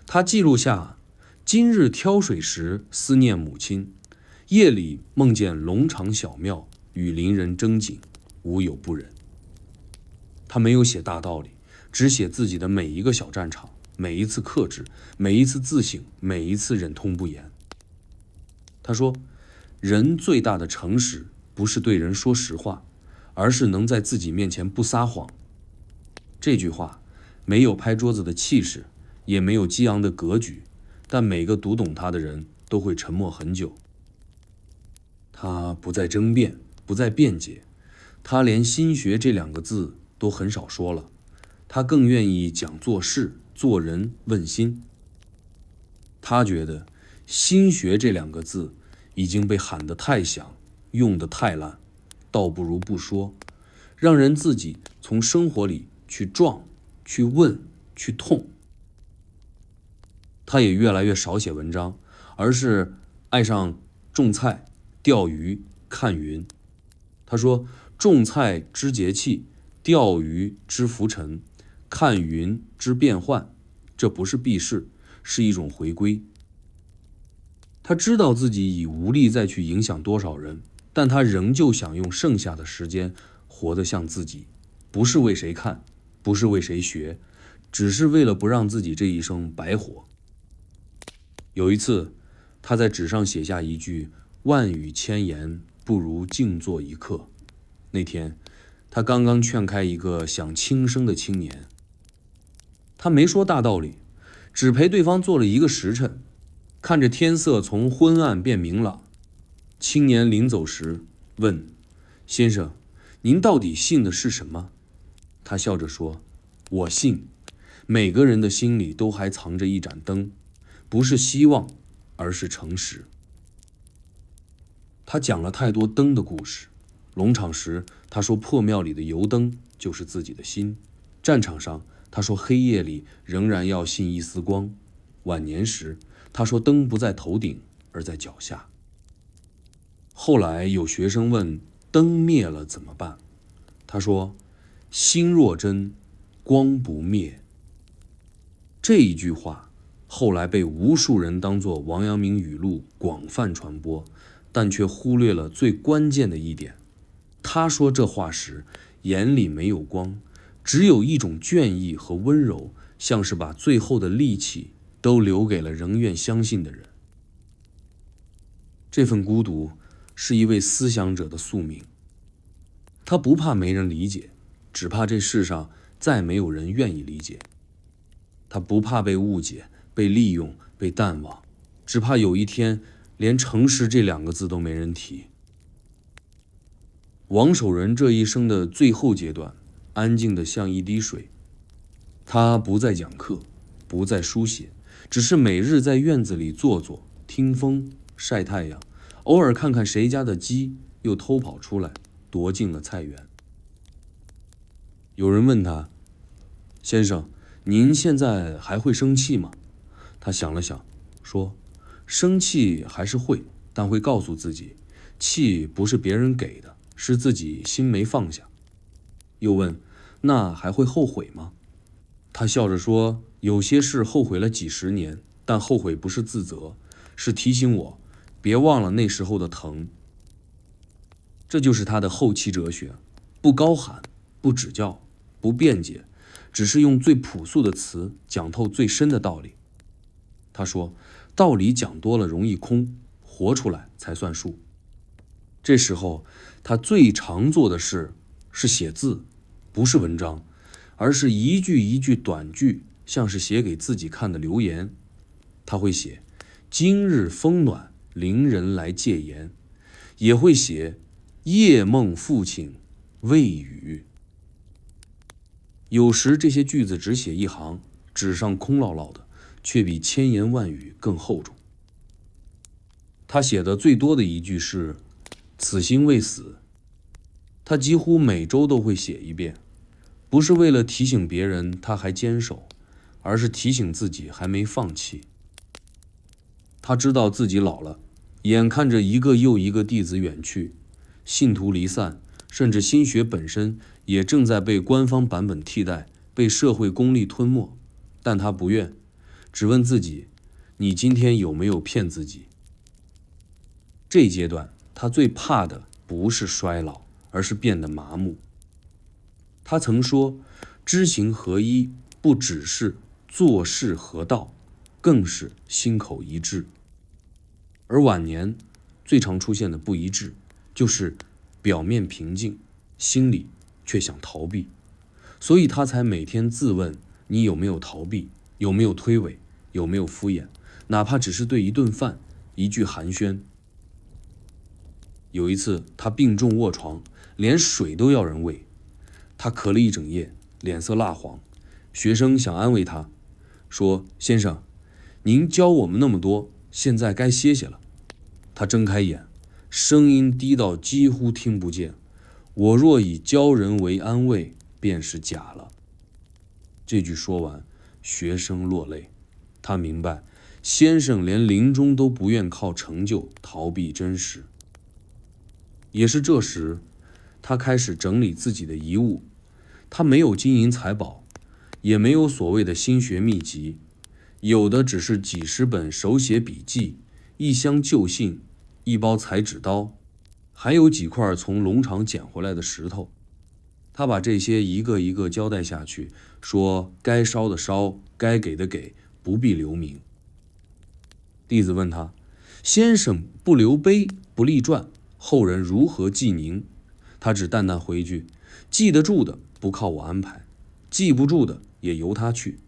他记录下：今日挑水时思念母亲，夜里梦见龙场小庙，与邻人争锦，无有不忍。他没有写大道理，只写自己的每一个小战场，每一次克制，每一次自省，每一次忍痛不言。他说，人最大的诚实不是对人说实话，而是能在自己面前不撒谎。这句话没有拍桌子的气势，也没有激昂的格局，但每个读懂他的人都会沉默很久。他不再争辩，不再辩解，他连心学这2个字都很少说了，他更愿意讲做事、做人、问心。他觉得心学这2个字已经被喊得太响，用得太烂，倒不如不说，让人自己从生活里去撞、去问、去痛。他也越来越少写文章，而是爱上种菜、钓鱼、看云。他说，种菜知节气，钓鱼知浮沉，看云知变幻，这不是避世，是一种回归。他知道自己已无力再去影响多少人，但他仍旧想用剩下的时间活得像自己，不是为谁看，不是为谁学，只是为了不让自己这一生白活。有一次，他在纸上写下一句万语千言，不如静坐一刻。那天，他刚刚劝开一个想轻生的青年。他没说大道理，只陪对方坐了1个时辰，看着天色从昏暗变明朗。青年临走时问：“先生，您到底信的是什么？”他笑着说：“我信，每个人的心里都还藏着一盏灯，不是希望，而是诚实。”他讲了太多灯的故事。农场时，他说破庙里的油灯就是自己的心；战场上，他说黑夜里仍然要信一丝光；晚年时，他说灯不在头顶，而在脚下。后来有学生问，灯灭了怎么办？他说，心若真，光不灭。这一句话后来被无数人当作王阳明语录广泛传播，但却忽略了最关键的一点。他说这话时，眼里没有光，只有一种倦意和温柔，像是把最后的力气都留给了仍愿相信的人。这份孤独是一位思想者的宿命。他不怕没人理解，只怕这世上再没有人愿意理解。他不怕被误解、被利用、被淡忘，只怕有一天连诚实这2个字都没人提。王守仁这一生的最后阶段，安静得像一滴水。他不再讲课，不再书写，只是每日在院子里坐坐，听风，晒太阳，偶尔看看谁家的鸡又偷跑出来，夺进了菜园。有人问他，先生，您现在还会生气吗？他想了想，说，生气还是会，但会告诉自己，气不是别人给的，是自己心没放下。又问，那还会后悔吗？他笑着说，有些事后悔了几十年，但后悔不是自责，是提醒我别忘了那时候的疼。这就是他的后期哲学，不高喊，不指教，不辩解，只是用最朴素的词讲透最深的道理。他说，道理讲多了容易空，活出来才算数。这时候他最常做的事是写字，不是文章，而是一句一句短句，像是写给自己看的留言。他会写，今日风暖，邻人来借言，也会写，夜梦父亲未语。有时这些句子只写一行，纸上空落落的，却比千言万语更厚重。他写的最多的一句是，此心未死。他几乎每周都会写一遍，不是为了提醒别人他还坚守，而是提醒自己还没放弃。他知道自己老了，眼看着一个又一个弟子远去，信徒离散，甚至心学本身也正在被官方版本替代，被社会功利吞没。但他不愿，只问自己，你今天有没有骗自己？这一阶段他最怕的不是衰老，而是变得麻木。他曾说，知行合一不只是做事合道，更是心口一致。而晚年最常出现的不一致，就是表面平静，心里却想逃避，所以他才每天自问：你有没有逃避？有没有推诿？有没有敷衍？哪怕只是对一顿饭、一句寒暄。有一次，他病重卧床，连水都要人喂。他咳了一整夜，脸色蜡黄。学生想安慰他，说：先生，您教我们那么多，现在该歇歇了。他睁开眼，声音低到几乎听不见：我若以教人为安慰，便是假了。这句说完，学生落泪。他明白，先生连临终都不愿靠成就逃避真实。也是这时，他开始整理自己的遗物。他没有金银财宝，也没有所谓的心学秘籍，有的只是几十本手写笔记，一箱旧信，一包裁纸刀，还有几块从农场捡回来的石头。他把这些一个一个交代下去，说该烧的烧，该给的给，不必留名。弟子问他：先生不留碑，不立传，后人如何记您？他只淡淡回一句：记得住的不靠我安排，记不住的也由他去。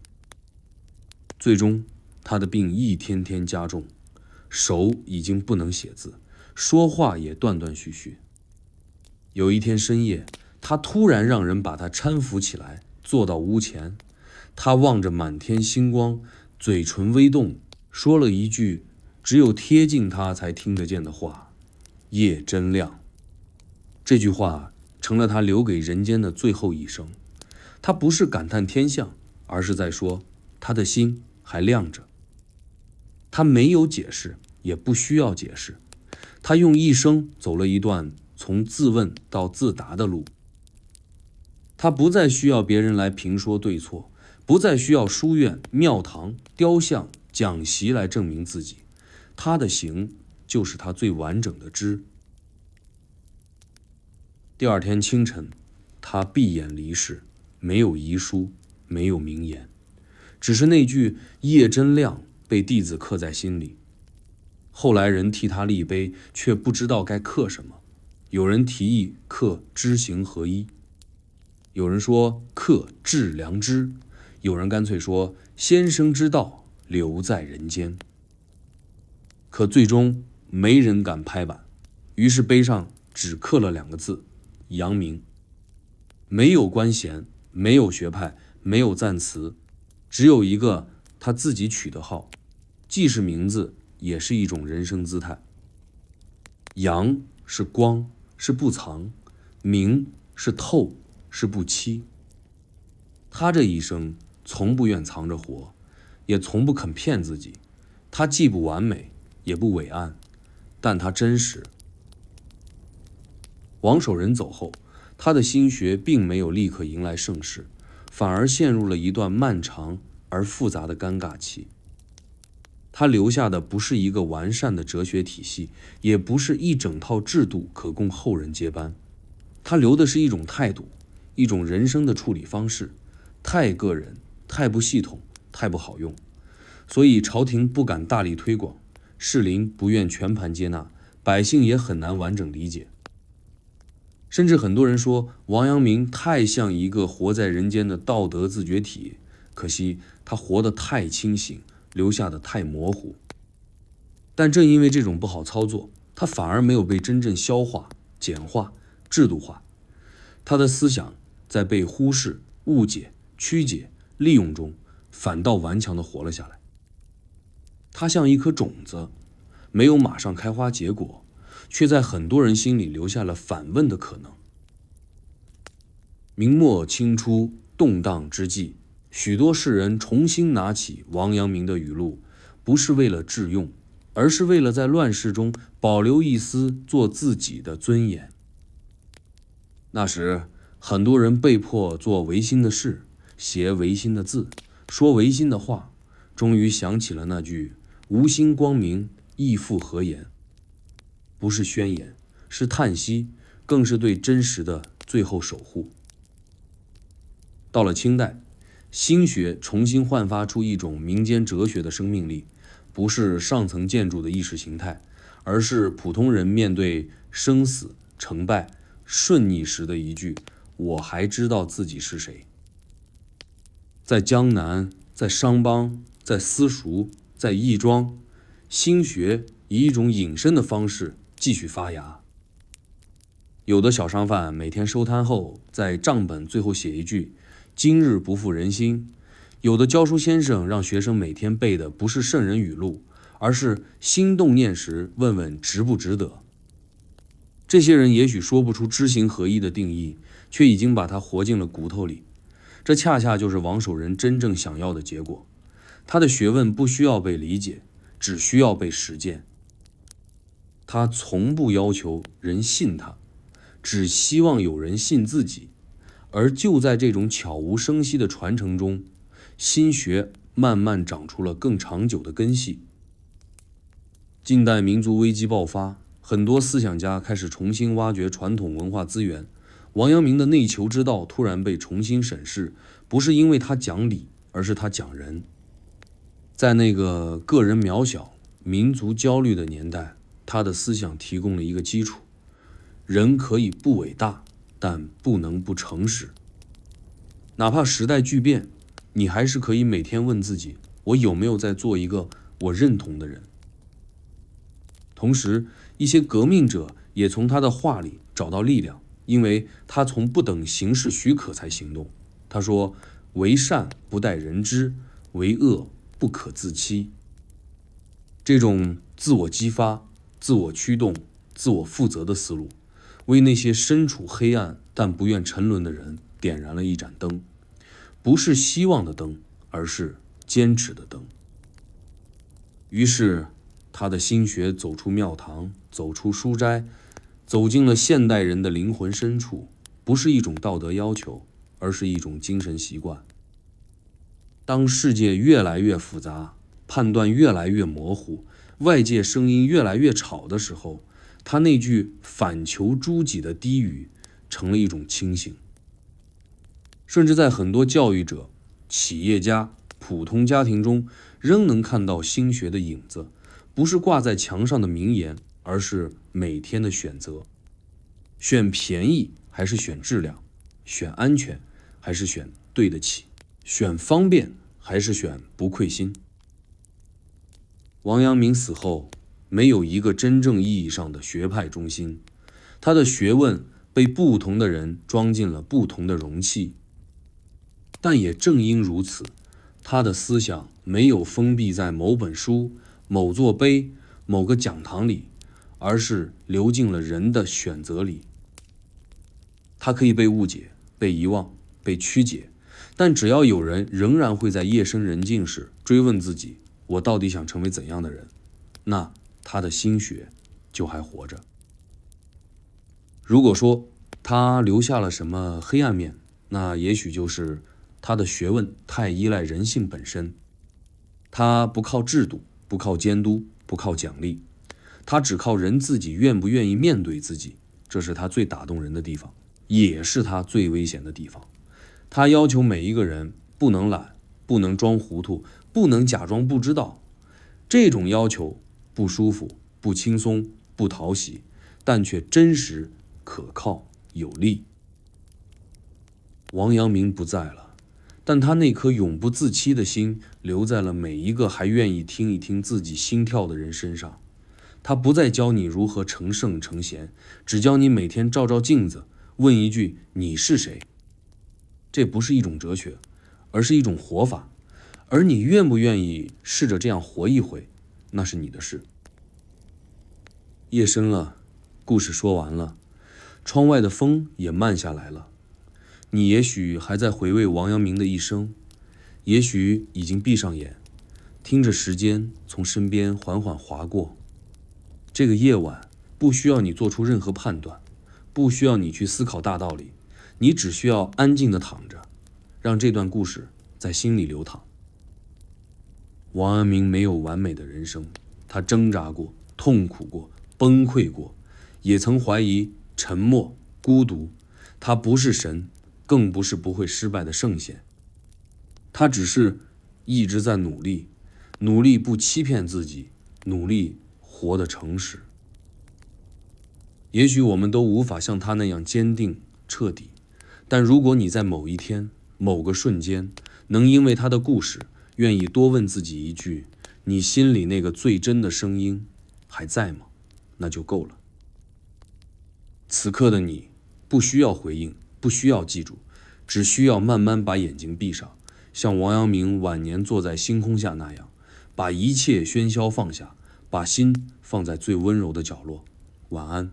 最终他的病一天天加重，手已经不能写字，说话也断断续续。有一天深夜，他突然让人把他搀扶起来，坐到屋前。他望着满天星光，嘴唇微动，说了一句只有贴近他才听得见的话：夜真亮。这句话成了他留给人间的最后一声。他不是感叹天象，而是在说他的心还亮着。他没有解释，也不需要解释。他用一生走了一段从自问到自答的路。他不再需要别人来评说对错，不再需要书院、庙堂、雕像、讲席来证明自己。他的行就是他最完整的知。第二天清晨，他闭眼离世，没有遗书，没有名言，只是那句夜真亮被弟子刻在心里。后来人替他立碑，却不知道该刻什么。有人提议刻知行合一，有人说刻致良知，有人干脆说先生之道留在人间。可最终没人敢拍板，于是碑上只刻了2个字：阳明。没有官衔，没有学派，没有赞词，只有一个他自己取的号，既是名字，也是一种人生姿态。阳是光，是不藏；明是透，是不欺。他这一生从不愿藏着活，也从不肯骗自己。他既不完美，也不伟岸，但他真实。王守仁走后，他的心学并没有立刻迎来盛世，反而陷入了一段漫长而复杂的尴尬期。他留下的不是一个完善的哲学体系，也不是一整套制度可供后人接班。他留的是一种态度，一种人生的处理方式，太个人，太不系统，太不好用。所以朝廷不敢大力推广，士林不愿全盘接纳，百姓也很难完整理解。甚至很多人说王阳明太像一个活在人间的道德自觉体，可惜他活得太清醒，留下的太模糊。但正因为这种不好操作，他反而没有被真正消化、简化、制度化。他的思想在被忽视、误解、曲解、利用中，反倒顽强地活了下来。他像一颗种子，没有马上开花结果，却在很多人心里留下了反问的可能。明末清初动荡之际，许多士人重新拿起王阳明的语录，不是为了致用，而是为了在乱世中保留一丝做自己的尊严。那时，很多人被迫做违心的事，写违心的字，说违心的话，终于想起了那句无心光明，亦复何言。不是宣言，是叹息，更是对真实的最后守护。到了清代，心学重新焕发出一种民间哲学的生命力，不是上层建筑的意识形态，而是普通人面对生死、成败、顺逆时的一句我还知道自己是谁。在江南，在商帮，在私塾，在义庄，心学以一种隐身的方式继续发芽。有的小商贩每天收摊后，在账本最后写一句今日不负人心。有的教书先生让学生每天背的不是圣人语录，而是心动念时问问值不值得。这些人也许说不出知行合一的定义，却已经把它活进了骨头里。这恰恰就是王守仁真正想要的结果。他的学问不需要被理解，只需要被实践。他从不要求人信他，只希望有人信自己。而就在这种悄无声息的传承中，心学慢慢长出了更长久的根系。近代民族危机爆发，很多思想家开始重新挖掘传统文化资源。王阳明的内求之道突然被重新审视，不是因为他讲理，而是他讲人。在那个个人渺小、民族焦虑的年代，他的思想提供了一个基础：人可以不伟大，但不能不诚实。哪怕时代巨变，你还是可以每天问自己，我有没有在做一个我认同的人。同时，一些革命者也从他的话里找到力量，因为他从不等形势许可才行动。他说，为善不待人知，为恶不可自欺。这种自我激发、自我驱动、自我负责的思路，为那些身处黑暗但不愿沉沦的人点燃了一盏灯，不是希望的灯，而是坚持的灯。于是他的心学走出庙堂，走出书斋，走进了现代人的灵魂深处，不是一种道德要求，而是一种精神习惯。当世界越来越复杂，判断越来越模糊，外界声音越来越吵的时候，他那句反求诸己的低语成了一种清醒。甚至在很多教育者、企业家、普通家庭中，仍能看到心学的影子，不是挂在墙上的名言，而是每天的选择。选便宜还是选质量？选安全还是选对得起？选方便还是选不愧心？王阳明死后，没有一个真正意义上的学派中心，他的学问被不同的人装进了不同的容器。但也正因如此，他的思想没有封闭在某本书、某座碑、某个讲堂里，而是流进了人的选择里。它可以被误解、被遗忘、被曲解，但只要有人仍然会在夜深人静时追问自己，我到底想成为怎样的人，那他的心学就还活着。如果说他留下了什么黑暗面，那也许就是他的学问太依赖人性本身。他不靠制度，不靠监督，不靠奖励，他只靠人自己愿不愿意面对自己。这是他最打动人的地方，也是他最危险的地方。他要求每一个人不能懒，不能装糊涂，不能假装不知道。这种要求不舒服，不轻松，不讨喜，但却真实、可靠、有力。王阳明不在了，但他那颗永不自欺的心留在了每一个还愿意听一听自己心跳的人身上。他不再教你如何成圣成贤，只教你每天照照镜子，问一句你是谁。这不是一种哲学，而是一种活法。而你愿不愿意试着这样活一回，那是你的事。夜深了，故事说完了，窗外的风也慢下来了。你也许还在回味王阳明的一生，也许已经闭上眼，听着时间从身边缓缓划过。这个夜晚不需要你做出任何判断，不需要你去思考大道理，你只需要安静地躺着，让这段故事在心里流淌。王阳明没有完美的人生，他挣扎过，痛苦过，崩溃过，也曾怀疑、沉默、孤独。他不是神，更不是不会失败的圣贤，他只是一直在努力，努力不欺骗自己，努力活得诚实。也许我们都无法像他那样坚定彻底，但如果你在某一天、某个瞬间，能因为他的故事，愿意多问自己一句：你心里那个最真的声音还在吗？那就够了。此刻的你，不需要回应，不需要记住，只需要慢慢把眼睛闭上，像王阳明晚年坐在星空下那样，把一切喧嚣放下，把心放在最温柔的角落。晚安。